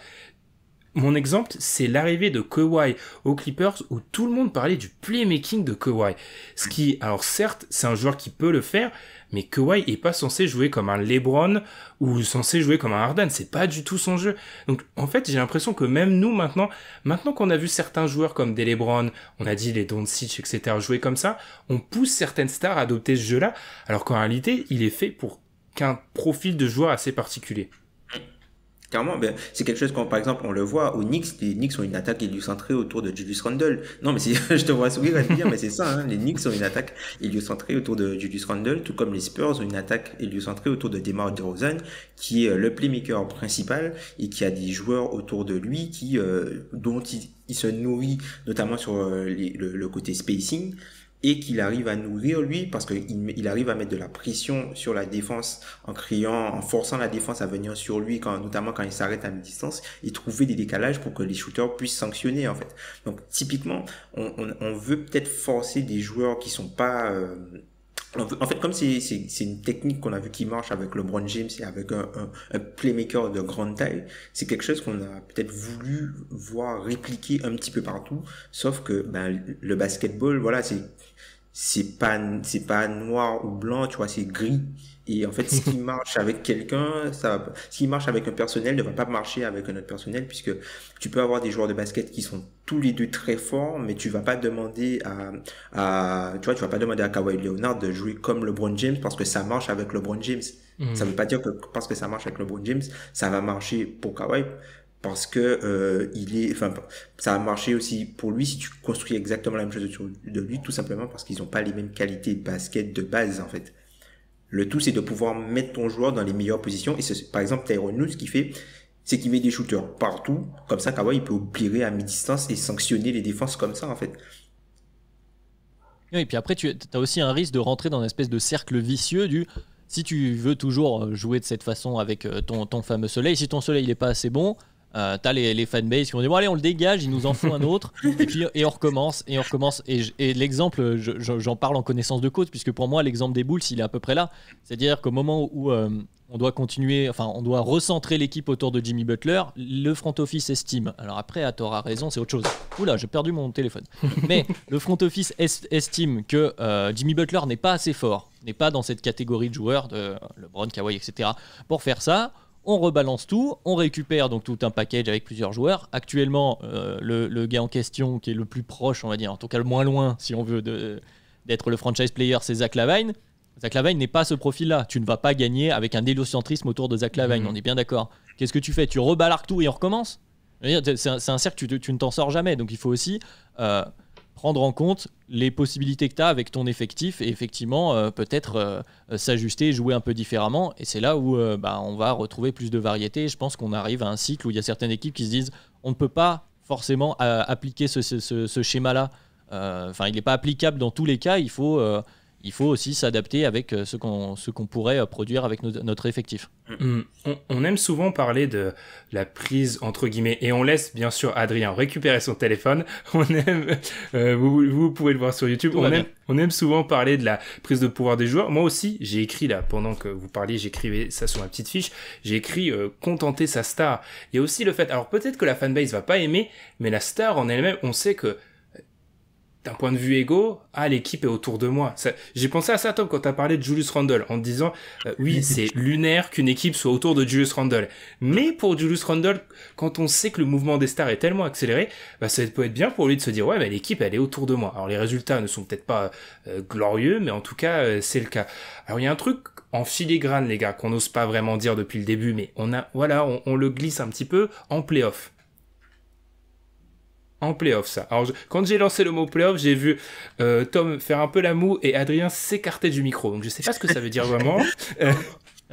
Mon exemple, c'est l'arrivée de Kawhi aux Clippers où tout le monde parlait du playmaking de Kawhi. Ce qui, alors certes, c'est un joueur qui peut le faire, mais Kawhi est pas censé jouer comme un LeBron ou censé jouer comme un Harden. C'est pas du tout son jeu. Donc, en fait, j'ai l'impression que même nous, maintenant qu'on a vu certains joueurs comme des LeBron, on a dit les Doncic, etc., jouer comme ça, on pousse certaines stars à adopter ce jeu-là, alors qu'en réalité, il est fait pour qu'un profil de joueur assez particulier. Clairement, ben, c'est quelque chose comme, par exemple, on le voit aux Knicks. Les Knicks ont une attaque héliocentrée autour de Julius Randle. Non, mais je te vois sourire à le dire, mais c'est ça, hein. Les Knicks ont une attaque héliocentrée autour de Julius Randle, tout comme les Spurs ont une attaque héliocentrée autour de DeMar DeRozan, qui est le playmaker principal et qui a des joueurs autour de lui dont il se nourrit, notamment sur le côté spacing. Et qu'il arrive à nourrir lui parce qu'il arrive à mettre de la pression sur la défense en forçant la défense à venir sur lui, notamment quand il s'arrête à mi-distance, et trouver des décalages pour que les shooters puissent sanctionner en fait. Donc typiquement, on veut peut-être forcer des joueurs qui sont pas... en fait, comme c'est une technique qu'on a vu qui marche avec LeBron James et avec un playmaker de grande taille, c'est quelque chose qu'on a peut-être voulu voir répliquer un petit peu partout, sauf que le basketball, voilà, c'est pas noir ou blanc, tu vois, c'est gris. Et en fait, ce qui marche avec quelqu'un, ce qui marche avec un personnel ne va pas marcher avec un autre personnel, puisque tu peux avoir des joueurs de basket qui sont tous les deux très forts, mais tu vas pas demander tu vas pas demander à Kawhi Leonard de jouer comme LeBron James parce que ça marche avec LeBron James. Ça veut pas dire que parce que ça marche avec LeBron James, ça va marcher pour Kawhi. Parce que ça va marcher aussi pour lui si tu construis exactement la même chose de lui, tout simplement parce qu'ils n'ont pas les mêmes qualités de basket de base en fait. Le tout c'est de pouvoir mettre ton joueur dans les meilleures positions, et c'est par exemple Tyronn Lue, ce qu'il fait, c'est qu'il met des shooters partout, comme ça Kawhi il peut opérer à mi-distance et sanctionner les défenses comme ça en fait. Oui, et puis après tu as aussi un risque de rentrer dans une espèce de cercle vicieux si tu veux toujours jouer de cette façon avec ton fameux soleil, si ton soleil il est pas assez bon, t'as les fanbases qui vont dire bon allez on le dégage, il nous en faut un autre et on recommence et l'exemple j'en parle en connaissance de cause, puisque pour moi l'exemple des Bulls il est à peu près là, c'est-à-dire qu'au moment où on doit continuer, enfin on doit recentrer l'équipe autour de Jimmy Butler, le front office estime, alors après à tort à raison c'est autre chose, oula j'ai perdu mon téléphone, mais le front office estime que Jimmy Butler n'est pas assez fort, n'est pas dans cette catégorie de joueurs de LeBron, Kawhi etc. pour faire ça. On rebalance tout, on récupère donc tout un package avec plusieurs joueurs. Actuellement, le gars en question qui est le plus proche, on va dire, en tout cas le moins loin, si on veut, d'être le franchise player, c'est Zach LaVine. Zach LaVine n'est pas ce profil-là. Tu ne vas pas gagner avec un héliocentrisme autour de Zach LaVine, on est bien d'accord. Qu'est-ce que tu fais? Tu rebalarques tout et on recommence? C'est un cercle, tu ne t'en sors jamais. Donc il faut aussi prendre en compte les possibilités que tu as avec ton effectif et effectivement peut-être s'ajuster, jouer un peu différemment, et c'est là où on va retrouver plus de variété. Je pense qu'on arrive à un cycle où il y a certaines équipes qui se disent on ne peut pas forcément appliquer ce schéma-là, il n'est pas applicable dans tous les cas, il faut aussi s'adapter avec ce qu'on pourrait produire avec notre effectif. On aime souvent parler de la prise entre guillemets, et on laisse bien sûr Adrien récupérer son téléphone. On aime, vous pouvez le voir sur YouTube. On aime souvent parler de la prise de pouvoir des joueurs. Moi aussi, j'ai écrit là pendant que vous parliez, j'écrivais ça sur ma petite fiche. J'ai écrit contenter sa star. Il y a aussi le fait, alors peut-être que la fanbase va pas aimer, mais la star en elle-même, on sait que d'un point de vue égo, l'équipe est autour de moi. J'ai pensé à ça, Tom, quand t'as parlé de Julius Randle, en te disant, oui, c'est lunaire qu'une équipe soit autour de Julius Randle. Mais pour Julius Randle, quand on sait que le mouvement des stars est tellement accéléré, ça peut être bien pour lui de se dire, ouais, mais l'équipe, elle est autour de moi. Alors les résultats ne sont peut-être pas glorieux, mais en tout cas, c'est le cas. Alors il y a un truc en filigrane, les gars, qu'on n'ose pas vraiment dire depuis le début, mais on le glisse un petit peu en play-off. En play-off, ça. Alors, quand j'ai lancé le mot play-off, j'ai vu Tom faire un peu la moue et Adrien s'écarter du micro. Donc, je sais pas ce que ça veut dire vraiment.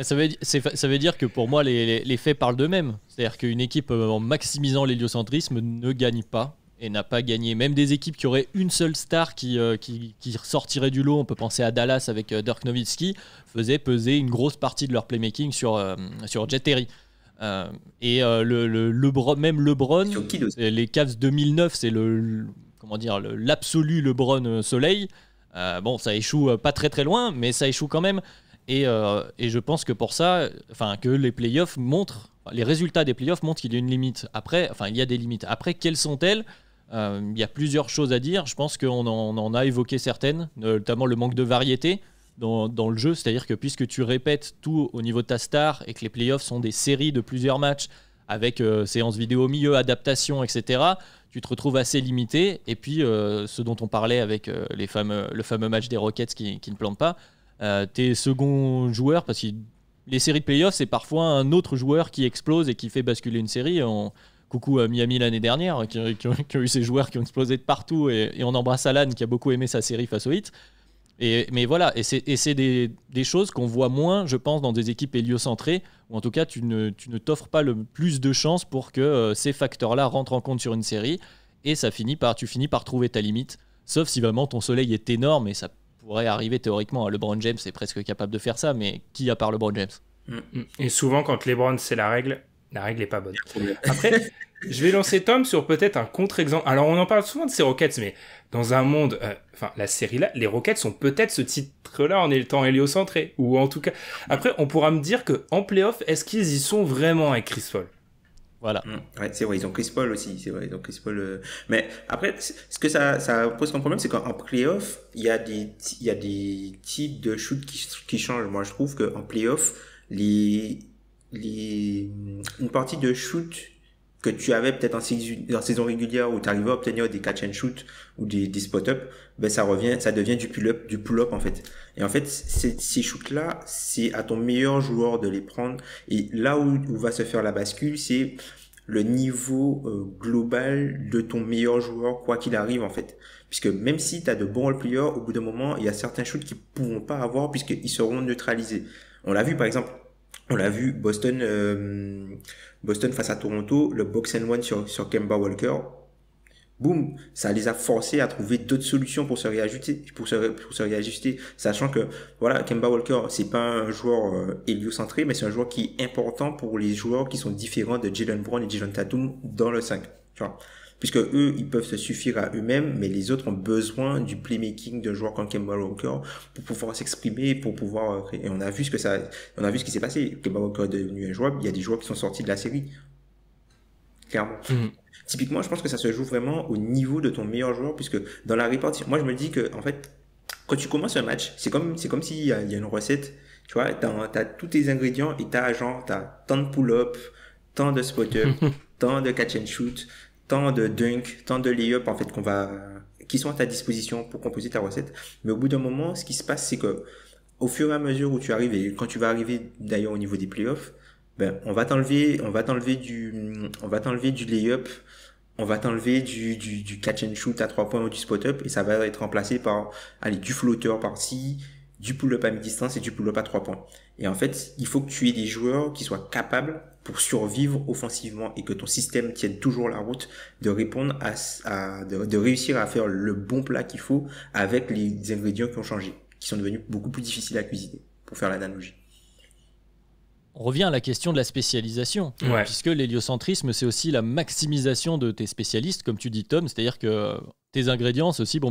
Ça veut dire que pour moi, les faits parlent d'eux-mêmes. C'est-à-dire qu'une équipe, en maximisant l'héliocentrisme, ne gagne pas et n'a pas gagné. Même des équipes qui auraient une seule star qui sortirait du lot, on peut penser à Dallas avec Dirk Nowitzki, faisaient peser une grosse partie de leur playmaking sur Jet Terry. Même LeBron, les Cavs 2009, c'est l'absolu LeBron Soleil. Ça échoue pas très très loin, mais ça échoue quand même. Et je pense que pour ça, que les playoffs montrent, les résultats des playoffs montrent qu'il y a une limite. Après, il y a des limites. Après, quelles sont-elles? Il y a plusieurs choses à dire. Je pense qu'on en a évoqué certaines, notamment le manque de variété dans le jeu, c'est-à-dire que puisque tu répètes tout au niveau de ta star et que les playoffs sont des séries de plusieurs matchs avec séances vidéo au milieu, adaptation, etc., tu te retrouves assez limité. Et puis ce dont on parlait avec le fameux match des Rockets qui ne plante pas, tes seconds joueurs, parce qu'ils les séries de playoffs, c'est parfois un autre joueur qui explose et qui fait basculer une série. Coucou à Miami l'année dernière, qui ont eu ces joueurs qui ont explosé de partout, et on embrasse Alan qui a beaucoup aimé sa série face aux Heat. Mais voilà, et c'est des choses qu'on voit moins, je pense, dans des équipes héliocentrées, ou en tout cas, tu ne t'offres pas le plus de chances pour que ces facteurs-là rentrent en compte sur une série, et tu finis par trouver ta limite, sauf si vraiment ton soleil est énorme, et ça pourrait arriver théoriquement. LeBron James est presque capable de faire ça, mais qui à part LeBron James? Et souvent, quand LeBron, c'est la règle est pas bonne. Après, je vais lancer Tom sur peut-être un contre-exemple. Alors, on en parle souvent de ces Rockets, mais dans un monde... la série-là, les Rockets sont peut-être ce titre-là en étant héliocentré. Ou en tout cas... Après, on pourra me dire qu'en play-off, est-ce qu'ils y sont vraiment avec Chris Paul? Voilà. Ouais, c'est vrai, ils ont Chris Paul aussi, c'est vrai, ils ont Chris Paul. Mais après, ce que ça pose comme problème, c'est qu'en playoff, il y a des types de shoots qui changent. Moi, je trouve qu'en playoff, une partie de shoot que tu avais peut-être en saison régulière où tu arrivais à obtenir des catch and shoot ou des spot-up, ben ça devient du pull-up en fait. Et en fait, ces shoots-là, c'est à ton meilleur joueur de les prendre. Et là où va se faire la bascule, c'est le niveau global de ton meilleur joueur, quoi qu'il arrive en fait. Puisque même si tu as de bons role-players, au bout d'un moment, il y a certains shoots qu'ils ne pourront pas avoir puisqu'ils seront neutralisés. On l'a vu par exemple. On l'a vu, Boston face à Toronto, le box and one sur Kemba Walker. Boum, ça les a forcés à trouver d'autres solutions pour se réajuster, sachant que voilà, Kemba Walker, c'est pas un joueur héliocentré, mais c'est un joueur qui est important pour les joueurs qui sont différents de Jaylen Brown et Jason Tatum dans le 5, tu vois. Puisque eux, ils peuvent se suffire à eux-mêmes, mais les autres ont besoin du playmaking d'un joueur comme Kemba Walker pour pouvoir s'exprimer, pour pouvoir créer. Et on a vu ce qui s'est passé. Kemba Walker est devenu injouable. Il y a des joueurs qui sont sortis de la série. Clairement. Typiquement, je pense que ça se joue vraiment au niveau de ton meilleur joueur, puisque dans la répartition, moi, je me dis que, en fait, quand tu commences un match, c'est comme s'il y a une recette, tu vois, t'as tous tes ingrédients et t'as tant de pull-up, tant de spot-up, tant de catch and shoot, tant de dunk, tant de lay-up en fait qui sont à ta disposition pour composer ta recette. Mais au bout d'un moment, ce qui se passe, c'est que au fur et à mesure où tu arrives, et quand tu vas arriver d'ailleurs au niveau des playoffs, ben on va t'enlever du lay-up, on va t'enlever du catch and shoot à 3 points ou du spot-up, et ça va être remplacé par du flotteur par-ci, du pull-up à mi-distance et du pull-up à 3 points. Et en fait, il faut que tu aies des joueurs qui soient capables pour survivre offensivement et que ton système tienne toujours la route, de répondre de réussir à faire le bon plat qu'il faut avec les ingrédients qui ont changé, qui sont devenus beaucoup plus difficiles à cuisiner, pour faire l'analogie. On revient à la question de la spécialisation, puisque l'héliocentrisme, c'est aussi la maximisation de tes spécialistes, comme tu dis Tom, c'est-à-dire que tes ingrédients, c'est aussi,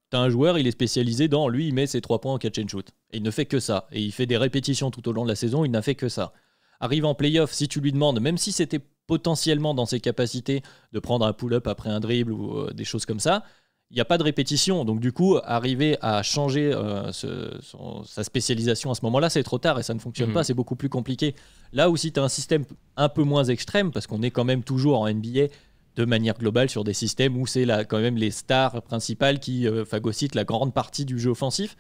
t'as un joueur, il est spécialisé dans, lui, il met ses 3 points en catch and shoot, et il ne fait que ça, et il fait des répétitions tout au long de la saison, il n'a fait que ça. Arrive en play-off, si tu lui demandes, même si c'était potentiellement dans ses capacités de prendre un pull-up après un dribble ou des choses comme ça, il n'y a pas de répétition. Donc du coup, arriver à changer sa spécialisation à ce moment-là, c'est trop tard et ça ne fonctionne pas, c'est beaucoup plus compliqué. Là où si tu as un système un peu moins extrême, parce qu'on est quand même toujours en NBA de manière globale sur des systèmes où c'est quand même les stars principales qui phagocytent la grande partie du jeu offensif,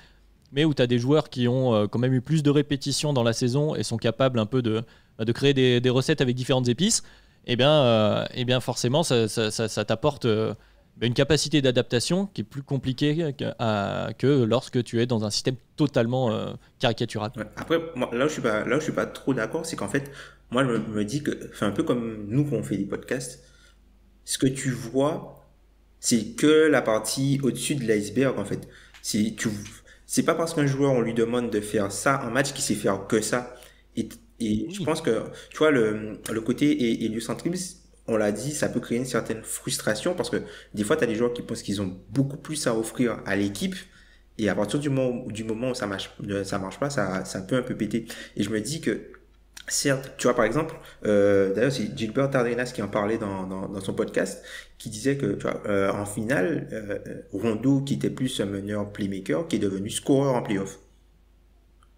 mais où tu as des joueurs qui ont quand même eu plus de répétitions dans la saison et sont capables un peu de créer des recettes avec différentes épices, et bien forcément, ça t'apporte une capacité d'adaptation qui est plus compliquée que lorsque tu es dans un système totalement caricatural. Ouais. Après, moi, là où je suis pas trop d'accord, c'est qu'en fait, moi, je me dis que, un peu comme nous quand on fait des podcasts, ce que tu vois, c'est que la partie au-dessus de l'iceberg, en fait. C'est pas parce qu'un joueur, on lui demande de faire ça en match qu'il sait faire que ça. Et je pense que, tu vois, le côté héliocentrisme, on l'a dit, ça peut créer une certaine frustration parce que des fois, tu as des joueurs qui pensent qu'ils ont beaucoup plus à offrir à l'équipe. Et à partir du moment où ça marche pas, ça peut un peu péter. Et je me dis que, certes, tu vois, par exemple, d'ailleurs, c'est Gilbert Arenas qui en parlait dans son podcast, qui disait que, tu vois, en finale, Rondo, qui était plus un meneur playmaker, qui est devenu scoreur en playoff.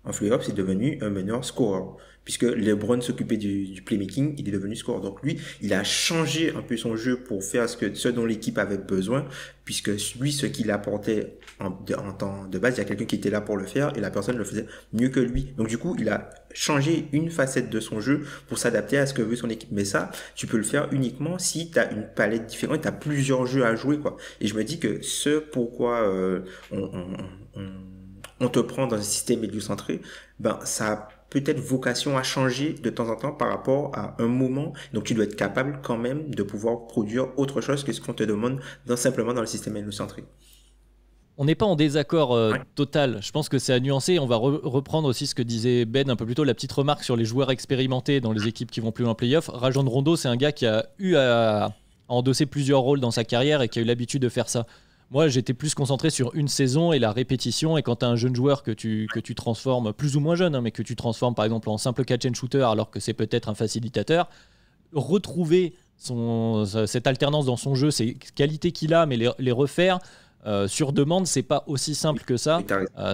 En playoff, c'est devenu un meneur scoreur. Puisque LeBron s'occupait du playmaking, il est devenu scoreur. Donc lui, il a changé un peu son jeu pour faire ce dont l'équipe avait besoin, puisque lui, ce qu'il apportait en temps de base, il y a quelqu'un qui était là pour le faire et la personne le faisait mieux que lui. Donc du coup, il a changé une facette de son jeu pour s'adapter à ce que veut son équipe. Mais ça, tu peux le faire uniquement si tu as une palette différente, tu as plusieurs jeux à jouer, quoi. Et je me dis que ce pourquoi on te prend dans un système héliocentré, ben ça a peut-être vocation à changer de temps en temps par rapport à un moment. Donc tu dois être capable quand même de pouvoir produire autre chose que ce qu'on te demande simplement dans le système héliocentré. On n'est pas en désaccord total. Je pense que c'est à nuancer. On va reprendre aussi ce que disait Ben un peu plus tôt, la petite remarque sur les joueurs expérimentés dans les équipes qui vont plus loin en play-off. Rajon Rondo, c'est un gars qui a eu à endosser plusieurs rôles dans sa carrière et qui a eu l'habitude de faire ça. Moi, j'étais plus concentré sur une saison et la répétition. Et quand tu as un jeune joueur que tu transformes, plus ou moins jeune, hein, mais que tu transformes par exemple en simple catch and shooter alors que c'est peut-être un facilitateur, retrouver cette alternance dans son jeu, ces qualités qu'il a, mais les refaire sur demande, c'est pas aussi simple que ça.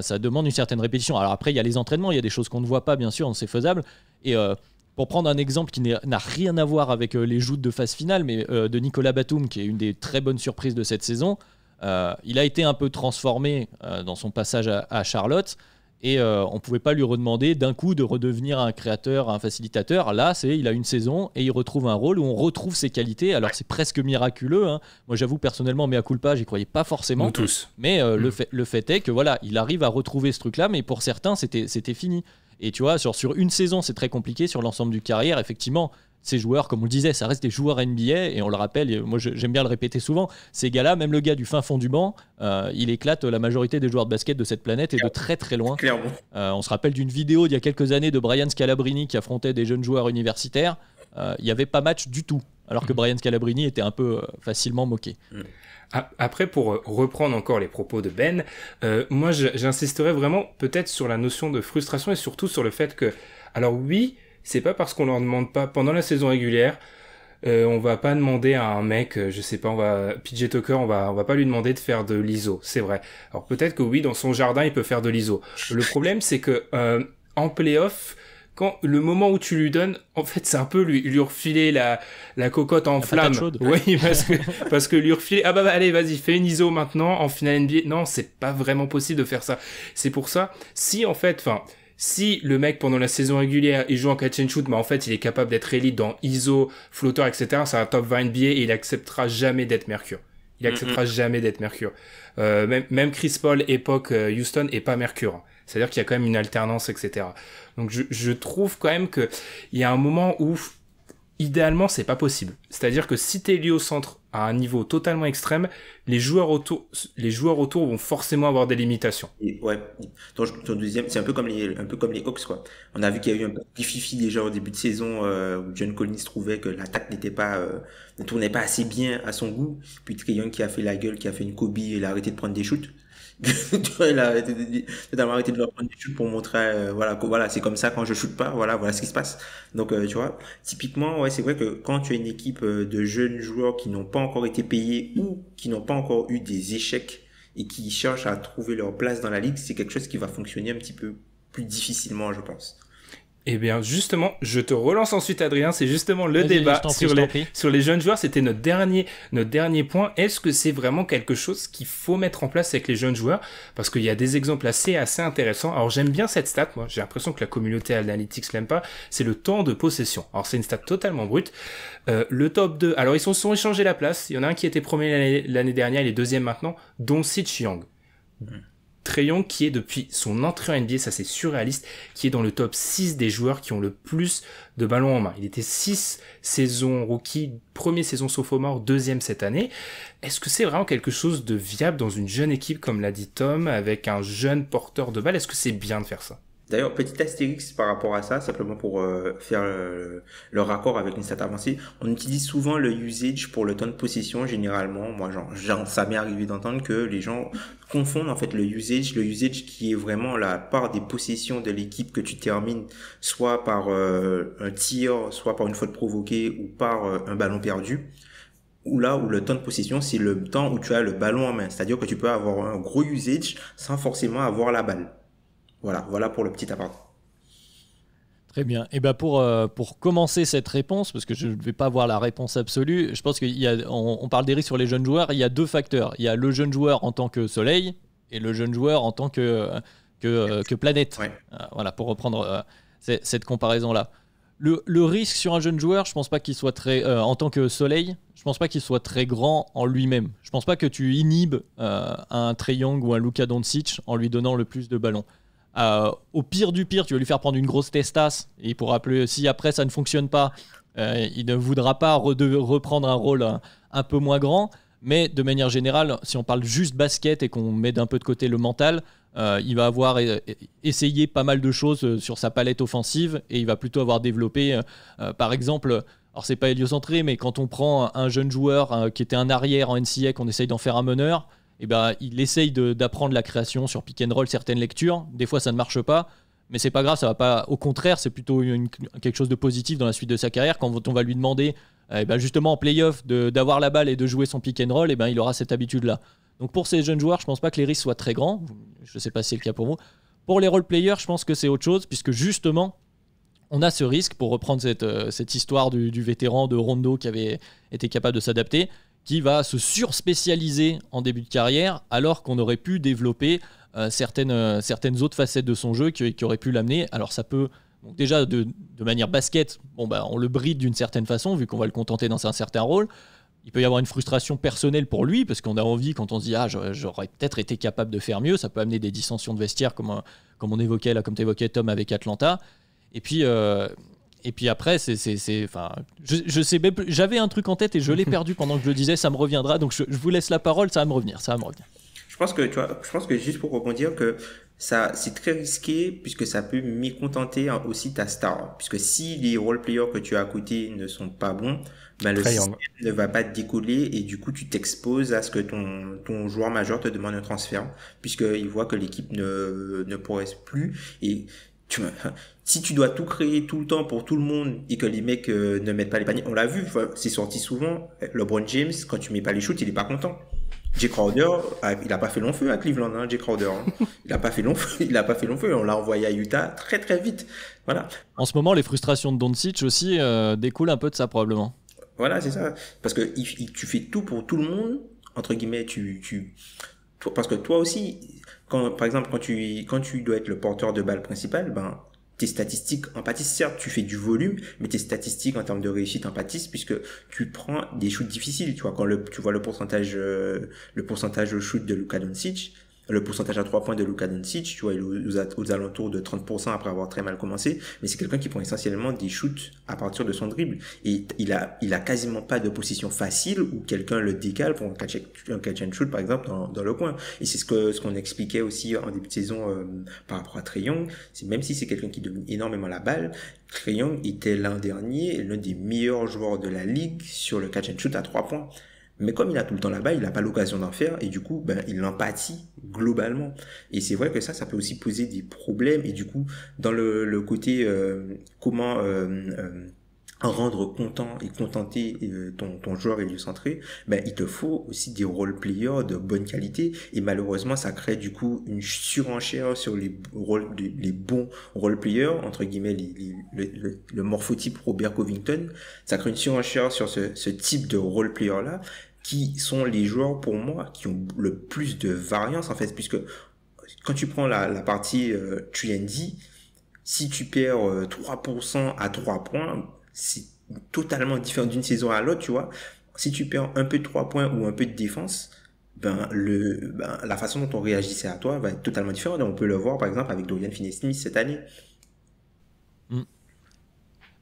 Ça demande une certaine répétition. Alors après, il y a les entraînements, il y a des choses qu'on ne voit pas, bien sûr, c'est faisable. Et pour prendre un exemple qui n'a rien à voir avec les joutes de phase finale, mais de Nicolas Batum, qui est une des très bonnes surprises de cette saison, il a été un peu transformé dans son passage à Charlotte. Et on ne pouvait pas lui redemander d'un coup de redevenir un créateur, un facilitateur. Là, il a une saison et il retrouve un rôle où on retrouve ses qualités. Alors, c'est presque miraculeux, hein. Moi, j'avoue, personnellement, mea culpa, j'y croyais pas forcément. Nous tous. Mais le fait est que voilà, il arrive à retrouver ce truc-là, mais pour certains, c'était fini. Et tu vois, sur une saison, c'est très compliqué. Sur l'ensemble du carrière, effectivement, ces joueurs, comme on le disait, ça reste des joueurs NBA, et on le rappelle, et moi j'aime bien le répéter souvent, ces gars-là, même le gars du fin fond du banc, il éclate la majorité des joueurs de basket de cette planète et de très très loin. Clairement. On se rappelle d'une vidéo d'il y a quelques années de Brian Scalabrine qui affrontait des jeunes joueurs universitaires. Il n'y avait pas match du tout, alors que Brian Scalabrine était un peu facilement moqué. Après, pour reprendre encore les propos de Ben, moi j'insisterais vraiment peut-être sur la notion de frustration et surtout sur le fait que, alors oui, c'est pas parce qu'on leur demande pas pendant la saison régulière, on va pas demander à un mec, je sais pas, PJ Tucker, on va pas lui demander de faire de l'ISO, c'est vrai. Alors peut-être que oui, dans son jardin, il peut faire de l'ISO. Le problème, c'est que en playoff, quand le moment où tu lui donnes, en fait, c'est un peu lui refiler la cocotte en flamme. Oui, parce que lui refiler, ah bah allez, vas-y, fais une ISO maintenant en finale NBA. Non, c'est pas vraiment possible de faire ça. C'est pour ça, si le mec, pendant la saison régulière, il joue en catch and shoot, mais en fait, il est capable d'être élite dans ISO, flotteur, etc., c'est un top 20 NBA et il acceptera jamais d'être Mercure. Il acceptera jamais d'être Mercure. Même Chris Paul, époque Houston, est pas Mercure. C'est-à-dire qu'il y a quand même une alternance, etc. Donc, je trouve quand même que il y a un moment où, idéalement, c'est pas possible. C'est-à-dire que si t'es héliocentre à un niveau totalement extrême, les joueurs autour vont forcément avoir des limitations. Et ouais. Ton deuxième, c'est un peu comme les Hawks, quoi. On a vu qu'il y a eu un petit fifi déjà au début de saison, où John Collins trouvait que l'attaque ne tournait pas assez bien à son goût. Puis Trae Young qui a fait la gueule, qui a fait une Kobe, il a arrêté de prendre des shoots. Il a totalement arrêté de leur prendre des shoots pour montrer, voilà, c'est comme ça quand je shoot pas, voilà ce qui se passe. Donc, tu vois, typiquement, ouais, c'est vrai que quand tu as une équipe de jeunes joueurs qui n'ont pas encore été payés ou qui n'ont pas encore eu des échecs et qui cherchent à trouver leur place dans la ligue, c'est quelque chose qui va fonctionner un petit peu plus difficilement, je pense. Eh bien, justement, je te relance ensuite, Adrien. C'est justement le débat sur les jeunes joueurs. C'était notre dernier point. Est-ce que c'est vraiment quelque chose qu'il faut mettre en place avec les jeunes joueurs? Parce qu'il y a des exemples assez intéressants. Alors, j'aime bien cette stat. Moi, j'ai l'impression que la communauté Analytics l'aime pas. C'est le temps de possession. Alors, c'est une stat totalement brute. Le top 2. Alors, ils se sont échangés la place. Il y en a un qui était premier l'année dernière, il est deuxième maintenant. Doncic Young. Trae Young qui est depuis son entrée en NBA, ça c'est surréaliste, qui est dans le top 6 des joueurs qui ont le plus de ballons en main. Il était 6 saisons rookie, première saison sophomore, deuxième cette année. Est-ce que c'est vraiment quelque chose de viable dans une jeune équipe, comme l'a dit Tom, avec un jeune porteur de balle? Est-ce que c'est bien de faire ça? D'ailleurs, petit astérix par rapport à ça, simplement pour faire le raccord avec une stat avancée, on utilise souvent le usage pour le temps de possession, généralement. Moi, ça m'est arrivé d'entendre que les gens confondent en fait le usage qui est vraiment la part des possessions de l'équipe que tu termines, soit par un tir, soit par une faute provoquée ou par un ballon perdu. Où le temps de possession, c'est le temps où tu as le ballon en main. C'est-à-dire que tu peux avoir un gros usage sans forcément avoir la balle. Voilà pour le petit appart. Très bien. Et ben pour commencer cette réponse, parce que je ne vais pas avoir la réponse absolue, je pense qu'on parle des risques sur les jeunes joueurs. Il y a deux facteurs. Il y a le jeune joueur en tant que soleil et le jeune joueur en tant que planète. Ouais. Voilà, pour reprendre cette comparaison-là. Le risque sur un jeune joueur, je pense pas qu'il soit très en tant que soleil, je pense pas qu'il soit très grand en lui-même. Je pense pas que tu inhibes un Trae Young ou un Luka Doncic en lui donnant le plus de ballons. Au pire du pire, tu vas lui faire prendre une grosse testasse et il pourra plus. Si après ça ne fonctionne pas, il ne voudra pas reprendre un rôle un peu moins grand. Mais de manière générale, si on parle juste basket et qu'on met d'un peu de côté le mental, il va avoir essayé pas mal de choses sur sa palette offensive et il va plutôt avoir développé, par exemple, alors c'est pas héliocentré, mais quand on prend un jeune joueur qui était un arrière en NCAA, qu'on essaye d'en faire un meneur, et ben, il essaye d'apprendre la création sur pick and roll, certaines lectures. Des fois, ça ne marche pas, mais c'est pas grave, ça va pas. Au contraire, c'est plutôt quelque chose de positif dans la suite de sa carrière. Quand on va lui demander, ben justement en playoff, d'avoir la balle et de jouer son pick and roll, et ben, il aura cette habitude-là. Donc pour ces jeunes joueurs, je pense pas que les risques soient très grands. Je sais pas si c'est le cas pour vous. Pour les role players, je pense que c'est autre chose, puisque justement, on a ce risque, pour reprendre cette histoire du vétéran de Rondo qui avait été capable de s'adapter, qui va se surspécialiser en début de carrière alors qu'on aurait pu développer certaines autres facettes de son jeu qui auraient pu l'amener. Alors ça peut, donc déjà de manière basket, on le bride d'une certaine façon vu qu'on va le contenter dans un certain rôle. Il peut y avoir une frustration personnelle pour lui parce qu'on a envie, quand on se dit j'aurais peut-être été capable de faire mieux, ça peut amener des dissensions de vestiaire comme on évoquait là, comme tu évoquais Tom avec Atlanta. Et puis après, je sais même plus, j'avais un truc en tête et je l'ai perdu pendant que je le disais, ça me reviendra. Donc je vous laisse la parole, ça va me revenir. Je pense que juste pour rebondir que ça, c'est très risqué puisque ça peut mécontenter aussi ta star. Puisque si les role players que tu as à côté ne sont pas bons, ben le système ne va pas décoller et du coup tu t'exposes à ce que ton joueur majeur te demande un transfert puisqu'il voit que l'équipe ne progresse plus et si tu dois tout créer tout le temps pour tout le monde et que les mecs ne mettent pas les paniers, on l'a vu, c'est sorti souvent. LeBron James, quand tu mets pas les shoots, il est pas content. Jay Crowder, il a pas fait long feu à Cleveland, Jay Crowder. Il a pas fait long feu. On l'a envoyé à Utah très très vite. Voilà. En ce moment, les frustrations de Doncic aussi découlent un peu de ça probablement. Voilà, c'est ça. Parce que tu fais tout pour tout le monde, entre guillemets, parce que toi aussi, par exemple, quand tu dois être le porteur de balle principal, ben, tes statistiques en pâtissent. Certes, tu fais du volume, mais tes statistiques en termes de réussite en pâtissent puisque tu prends des shoots difficiles. Tu vois, tu vois le pourcentage au shoot de Luka Doncic, le pourcentage à 3 points de Luka Doncic, tu vois, il est aux alentours de 30% après avoir très mal commencé, mais c'est quelqu'un qui prend essentiellement des shoots à partir de son dribble. Et il a quasiment pas de position facile où quelqu'un le décale pour un catch and shoot, par exemple, dans le coin. Et c'est ce qu'on expliquait aussi en début de saison, par rapport à Trae Young. C'est même si c'est quelqu'un qui domine énormément la balle, Trae Young était l'an dernier l'un des meilleurs joueurs de la ligue sur le catch and shoot à 3 points. Mais comme il a tout le temps là-bas, il n'a pas l'occasion d'en faire et du coup, ben, il l'empathie globalement. Et c'est vrai que ça peut aussi poser des problèmes. Et du coup, dans le côté comment rendre content et contenter ton joueur héliocentré, ben il te faut aussi des role players de bonne qualité. Et malheureusement, ça crée du coup une surenchère sur les bons role players, entre guillemets le morphotype Robert Covington. Ça crée une surenchère sur ce type de role player là, qui sont les joueurs pour moi qui ont le plus de variance en fait, puisque quand tu prends la partie 3&D, si tu perds 3% à 3 points, c'est totalement différent d'une saison à l'autre, tu vois. Si tu perds un peu de 3 points ou un peu de défense, la façon dont on réagissait à toi va être totalement différente. On peut le voir par exemple avec Dorian Finney-Smith cette année.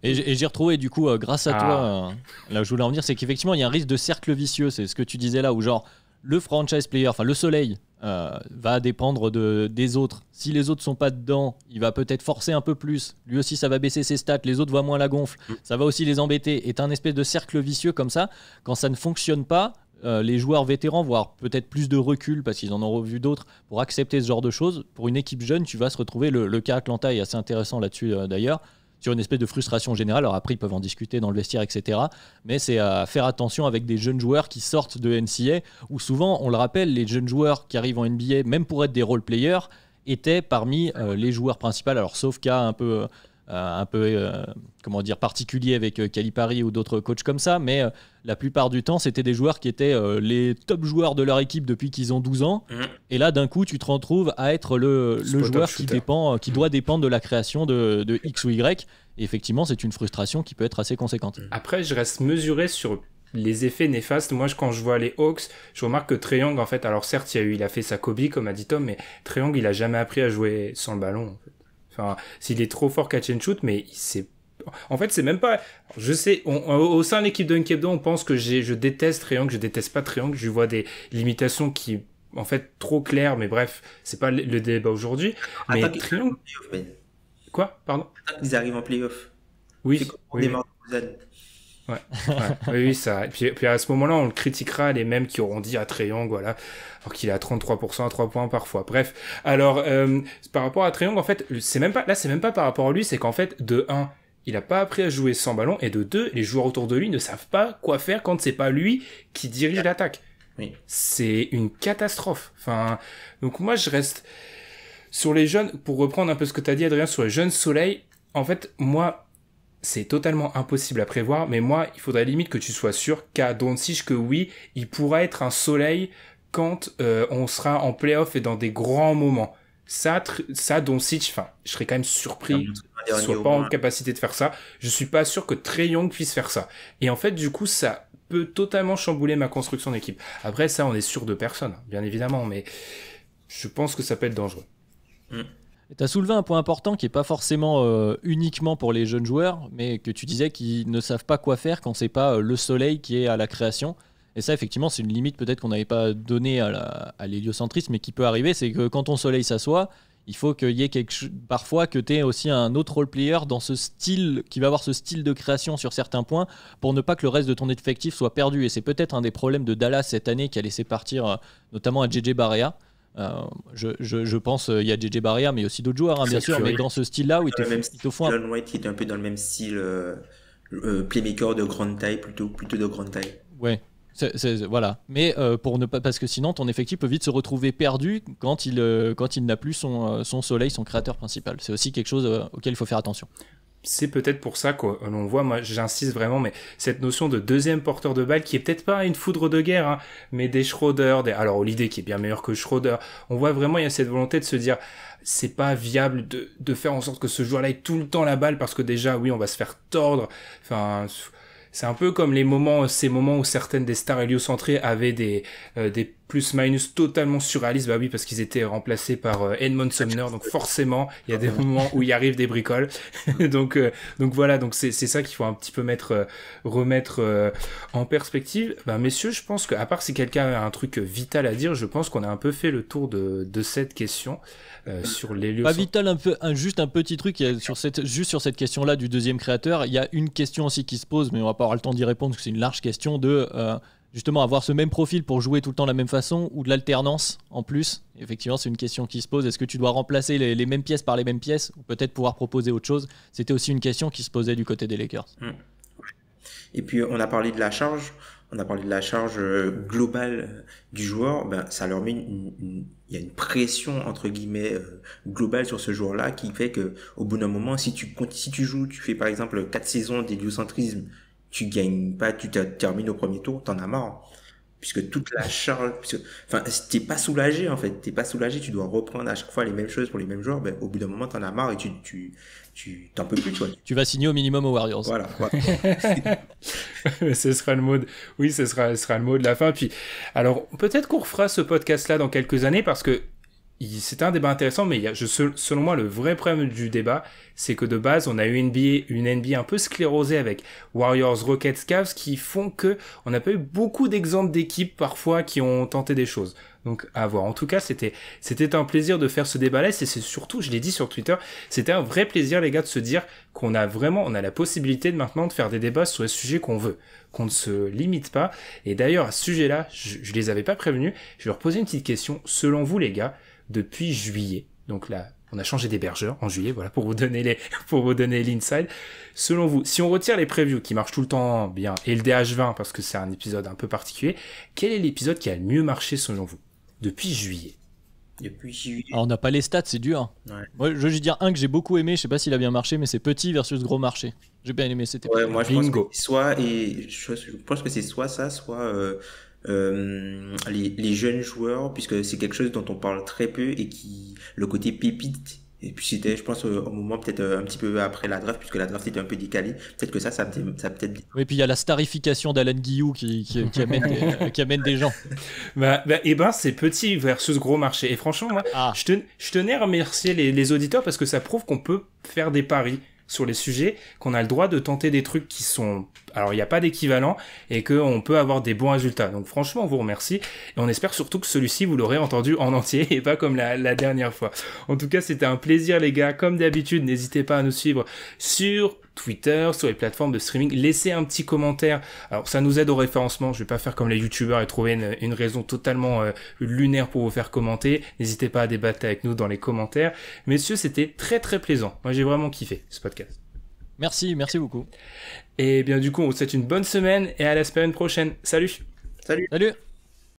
Et j'ai retrouvé du coup grâce à toi, là où je voulais en venir, c'est qu'effectivement il y a un risque de cercle vicieux, c'est ce que tu disais là, où genre le franchise player, enfin le soleil va dépendre des autres. Si les autres sont pas dedans, il va peut-être forcer un peu plus, lui aussi ça va baisser ses stats, les autres voient moins la gonfle, ça va aussi les embêter, et t'as un espèce de cercle vicieux comme ça. Quand ça ne fonctionne pas, les joueurs vétérans vont avoir peut-être plus de recul parce qu'ils en ont revu d'autres pour accepter ce genre de choses. Pour une équipe jeune, tu vas se retrouver, le cas Atlanta est assez intéressant là-dessus d'ailleurs, sur une espèce de frustration générale. Alors après, ils peuvent en discuter dans le vestiaire, etc. Mais c'est à faire attention avec des jeunes joueurs qui sortent de NCAA, où souvent, on le rappelle, les jeunes joueurs qui arrivent en NBA, même pour être des role players, était parmi les joueurs principaux. Alors, sauf cas un peu comment dire, particulier avec Calipari ou d'autres coachs comme ça, mais la plupart du temps, c'était des joueurs qui étaient les top joueurs de leur équipe depuis qu'ils ont 12 ans. Et là, d'un coup, tu te retrouves à être le joueur qui doit dépendre de la création de X ou Y. Et effectivement, c'est une frustration qui peut être assez conséquente. Après, je reste mesuré sur les effets néfastes. Moi, quand je vois les Hawks, je remarque que Trae Young, en fait, alors certes, il a fait sa Kobe, comme a dit Tom, mais Trae Young, il a jamais appris à jouer sans le ballon, en fait. Enfin, s'il est trop fort catch and shoot, mais en fait, c'est même pas. Je sais, au sein de l'équipe de Nkebdo, on pense que je déteste Trae Young, je déteste pas Trae Young, je vois des limitations qui, en fait, trop claires, mais bref, c'est pas le débat aujourd'hui. Mais Trae Young. Quoi? Pardon? Ils arrivent en playoff. Oui. Oui, ça. Et puis à ce moment-là, on le critiquera, les mêmes qui auront dit à Trae Young, voilà, alors qu'il est à 33% à 3 points parfois. Bref. Alors, par rapport à Trae Young, en fait, c'est même pas par rapport à lui, c'est qu'en fait, de 1, il a pas appris à jouer sans ballon, et de 2, les joueurs autour de lui ne savent pas quoi faire quand c'est pas lui qui dirige l'attaque. Oui. C'est une catastrophe. Enfin, donc moi, je reste sur les jeunes, pour reprendre un peu ce que t'as dit, Adrien, sur les jeunes soleils. En fait, moi, c'est totalement impossible à prévoir, mais moi, il faudrait limite que tu sois sûr qu'à Doncic, que oui, il pourra être un soleil quand on sera en play-off et dans des grands moments. Ça Doncic, enfin, je serais quand même surpris qu'il soit pas en capacité de faire ça. Je suis pas sûr que Trae Young puisse faire ça. Et en fait, du coup, ça peut totalement chambouler ma construction d'équipe. Après, ça, on est sûr de personne, bien évidemment, mais je pense que ça peut être dangereux. Tu as soulevé un point important qui n'est pas forcément uniquement pour les jeunes joueurs, mais que tu disais qu'ils ne savent pas quoi faire quand c'est pas le soleil qui est à la création. Et ça, effectivement, c'est une limite peut-être qu'on n'avait pas donnée à l'héliocentrisme, mais qui peut arriver, c'est que quand ton soleil s'assoit, il faut qu'il y ait parfois que tu aies aussi un autre role-player dans ce style, qui va avoir ce style de création sur certains points, pour ne pas que le reste de ton effectif soit perdu. Et c'est peut-être un des problèmes de Dallas cette année qui a laissé partir notamment à JJ Barea. Je pense il y a JJ Barea, mais il y a aussi d'autres joueurs, bien sûr, mais dans ce style-là où ils te font John White qui est un peu dans le même style playmaker de grande taille, plutôt de grande taille. Ouais. Voilà, mais pour ne pas, parce que sinon ton effectif peut vite se retrouver perdu quand il n'a plus son soleil, son créateur principal. C'est aussi quelque chose auquel il faut faire attention. C'est peut-être pour ça qu'on voit, moi j'insiste vraiment, mais cette notion de deuxième porteur de balle qui est peut-être pas une foudre de guerre, hein, mais des Schroeder, alors Holiday qui est bien meilleur que Schroeder, on voit vraiment il y a cette volonté de se dire c'est pas viable de faire en sorte que ce joueur-là ait tout le temps la balle parce que déjà oui on va se faire tordre, enfin c'est un peu comme ces moments où certaines des stars héliocentrées avaient des plus-minus totalement surréalistes, bah oui, parce qu'ils étaient remplacés par Edmond Sumner, donc forcément, il y a des moments où il arrive des bricoles. donc voilà, donc c'est ça qu'il faut un petit peu remettre en perspective. Bah messieurs, je pense que, à part si quelqu'un a un truc vital à dire, je pense qu'on a un peu fait le tour de cette question. Sur pas vital, juste un petit truc sur cette question-là du deuxième créateur. Il y a une question aussi qui se pose, mais on va pas avoir le temps d'y répondre parce que c'est une large question de justement avoir ce même profil pour jouer tout le temps de la même façon ou de l'alternance en plus. Effectivement, c'est une question qui se pose. Est-ce que tu dois remplacer les mêmes pièces par les mêmes pièces ou peut-être pouvoir proposer autre chose? C'était aussi une question qui se posait du côté des Lakers. Et puis on a parlé de la charge. Globale du joueur, ça leur met il y a une pression entre guillemets globale sur ce joueur-là qui fait que au bout d'un moment, si tu joues, tu fais par exemple 4 saisons d'héliocentrisme, tu gagnes pas, tu termines au premier tour, t'en as marre. Puisque toute la charge, t'es pas soulagé en fait, tu dois reprendre à chaque fois les mêmes choses pour les mêmes joueurs, au bout d'un moment t'en as marre et tu t'en peux plus, tu vois. Tu vas signer au minimum aux Warriors. Voilà. Ce sera le mot le mot de la fin. Puis, alors, peut-être qu'on refera ce podcast-là dans quelques années parce que c'est un débat intéressant, mais selon moi, le vrai problème du débat, c'est que de base, on a eu une NBA un peu sclérosée avec Warriors, Rockets, Cavs, qui font que on n'a pas eu beaucoup d'exemples d'équipes parfois qui ont tenté des choses. Donc, à voir. En tout cas, c'était un plaisir de faire ce débat-là, et c'est surtout, je l'ai dit sur Twitter, c'était un vrai plaisir, les gars, de se dire qu'on a la possibilité maintenant de faire des débats sur les sujets qu'on veut, qu'on ne se limite pas. Et d'ailleurs, à ce sujet-là, je les avais pas prévenus, je vais leur poser une petite question. Selon vous, les gars, depuis juillet, donc là, on a changé d'hébergeur en juillet, voilà, pour vous donner l'inside. Selon vous, si on retire les previews qui marchent tout le temps bien, et le DH20 parce que c'est un épisode un peu particulier, quel est l'épisode qui a le mieux marché selon vous, depuis juillet? Et puis j'ai eu... Alors, on n'a pas les stats, c'est dur. Ouais. Moi, je vais dire un que j'ai beaucoup aimé, je sais pas s'il a bien marché, mais c'est Petit versus Gros Marché. J'ai bien aimé, c'était Ouais, moi je pense que Bingo. c'est soit, et je pense que c'est soit ça, soit les jeunes joueurs, puisque c'est quelque chose dont on parle très peu et qui, le côté pépite, et puis c'était, je pense, au moment peut-être un petit peu après la draft, puisque la draft était un peu décalée, peut-être que ça peut-être... Et puis il y a la starification d'Alan Guillou qui amène des gens. C'est Petit versus Gros Marché. Et franchement, moi, Ah, je tenais à remercier les auditeurs parce que ça prouve qu'on peut faire des paris sur les sujets, qu'on a le droit de tenter des trucs qui sont... Alors, il n'y a pas d'équivalent et qu'on peut avoir des bons résultats. Donc, franchement, on vous remercie. Et on espère surtout que celui-ci, vous l'aurez entendu en entier et pas comme la dernière fois. En tout cas, c'était un plaisir, les gars. Comme d'habitude, n'hésitez pas à nous suivre sur Twitter, sur les plateformes de streaming. Laissez un petit commentaire. Alors, ça nous aide au référencement. Je vais pas faire comme les youtubeurs et trouver une raison totalement lunaire pour vous faire commenter. N'hésitez pas à débattre avec nous dans les commentaires. Messieurs, c'était très très plaisant. Moi, j'ai vraiment kiffé ce podcast. merci beaucoup. Et bien, du coup, on vous souhaite une bonne semaine et à la semaine prochaine. Salut! Salut! Salut!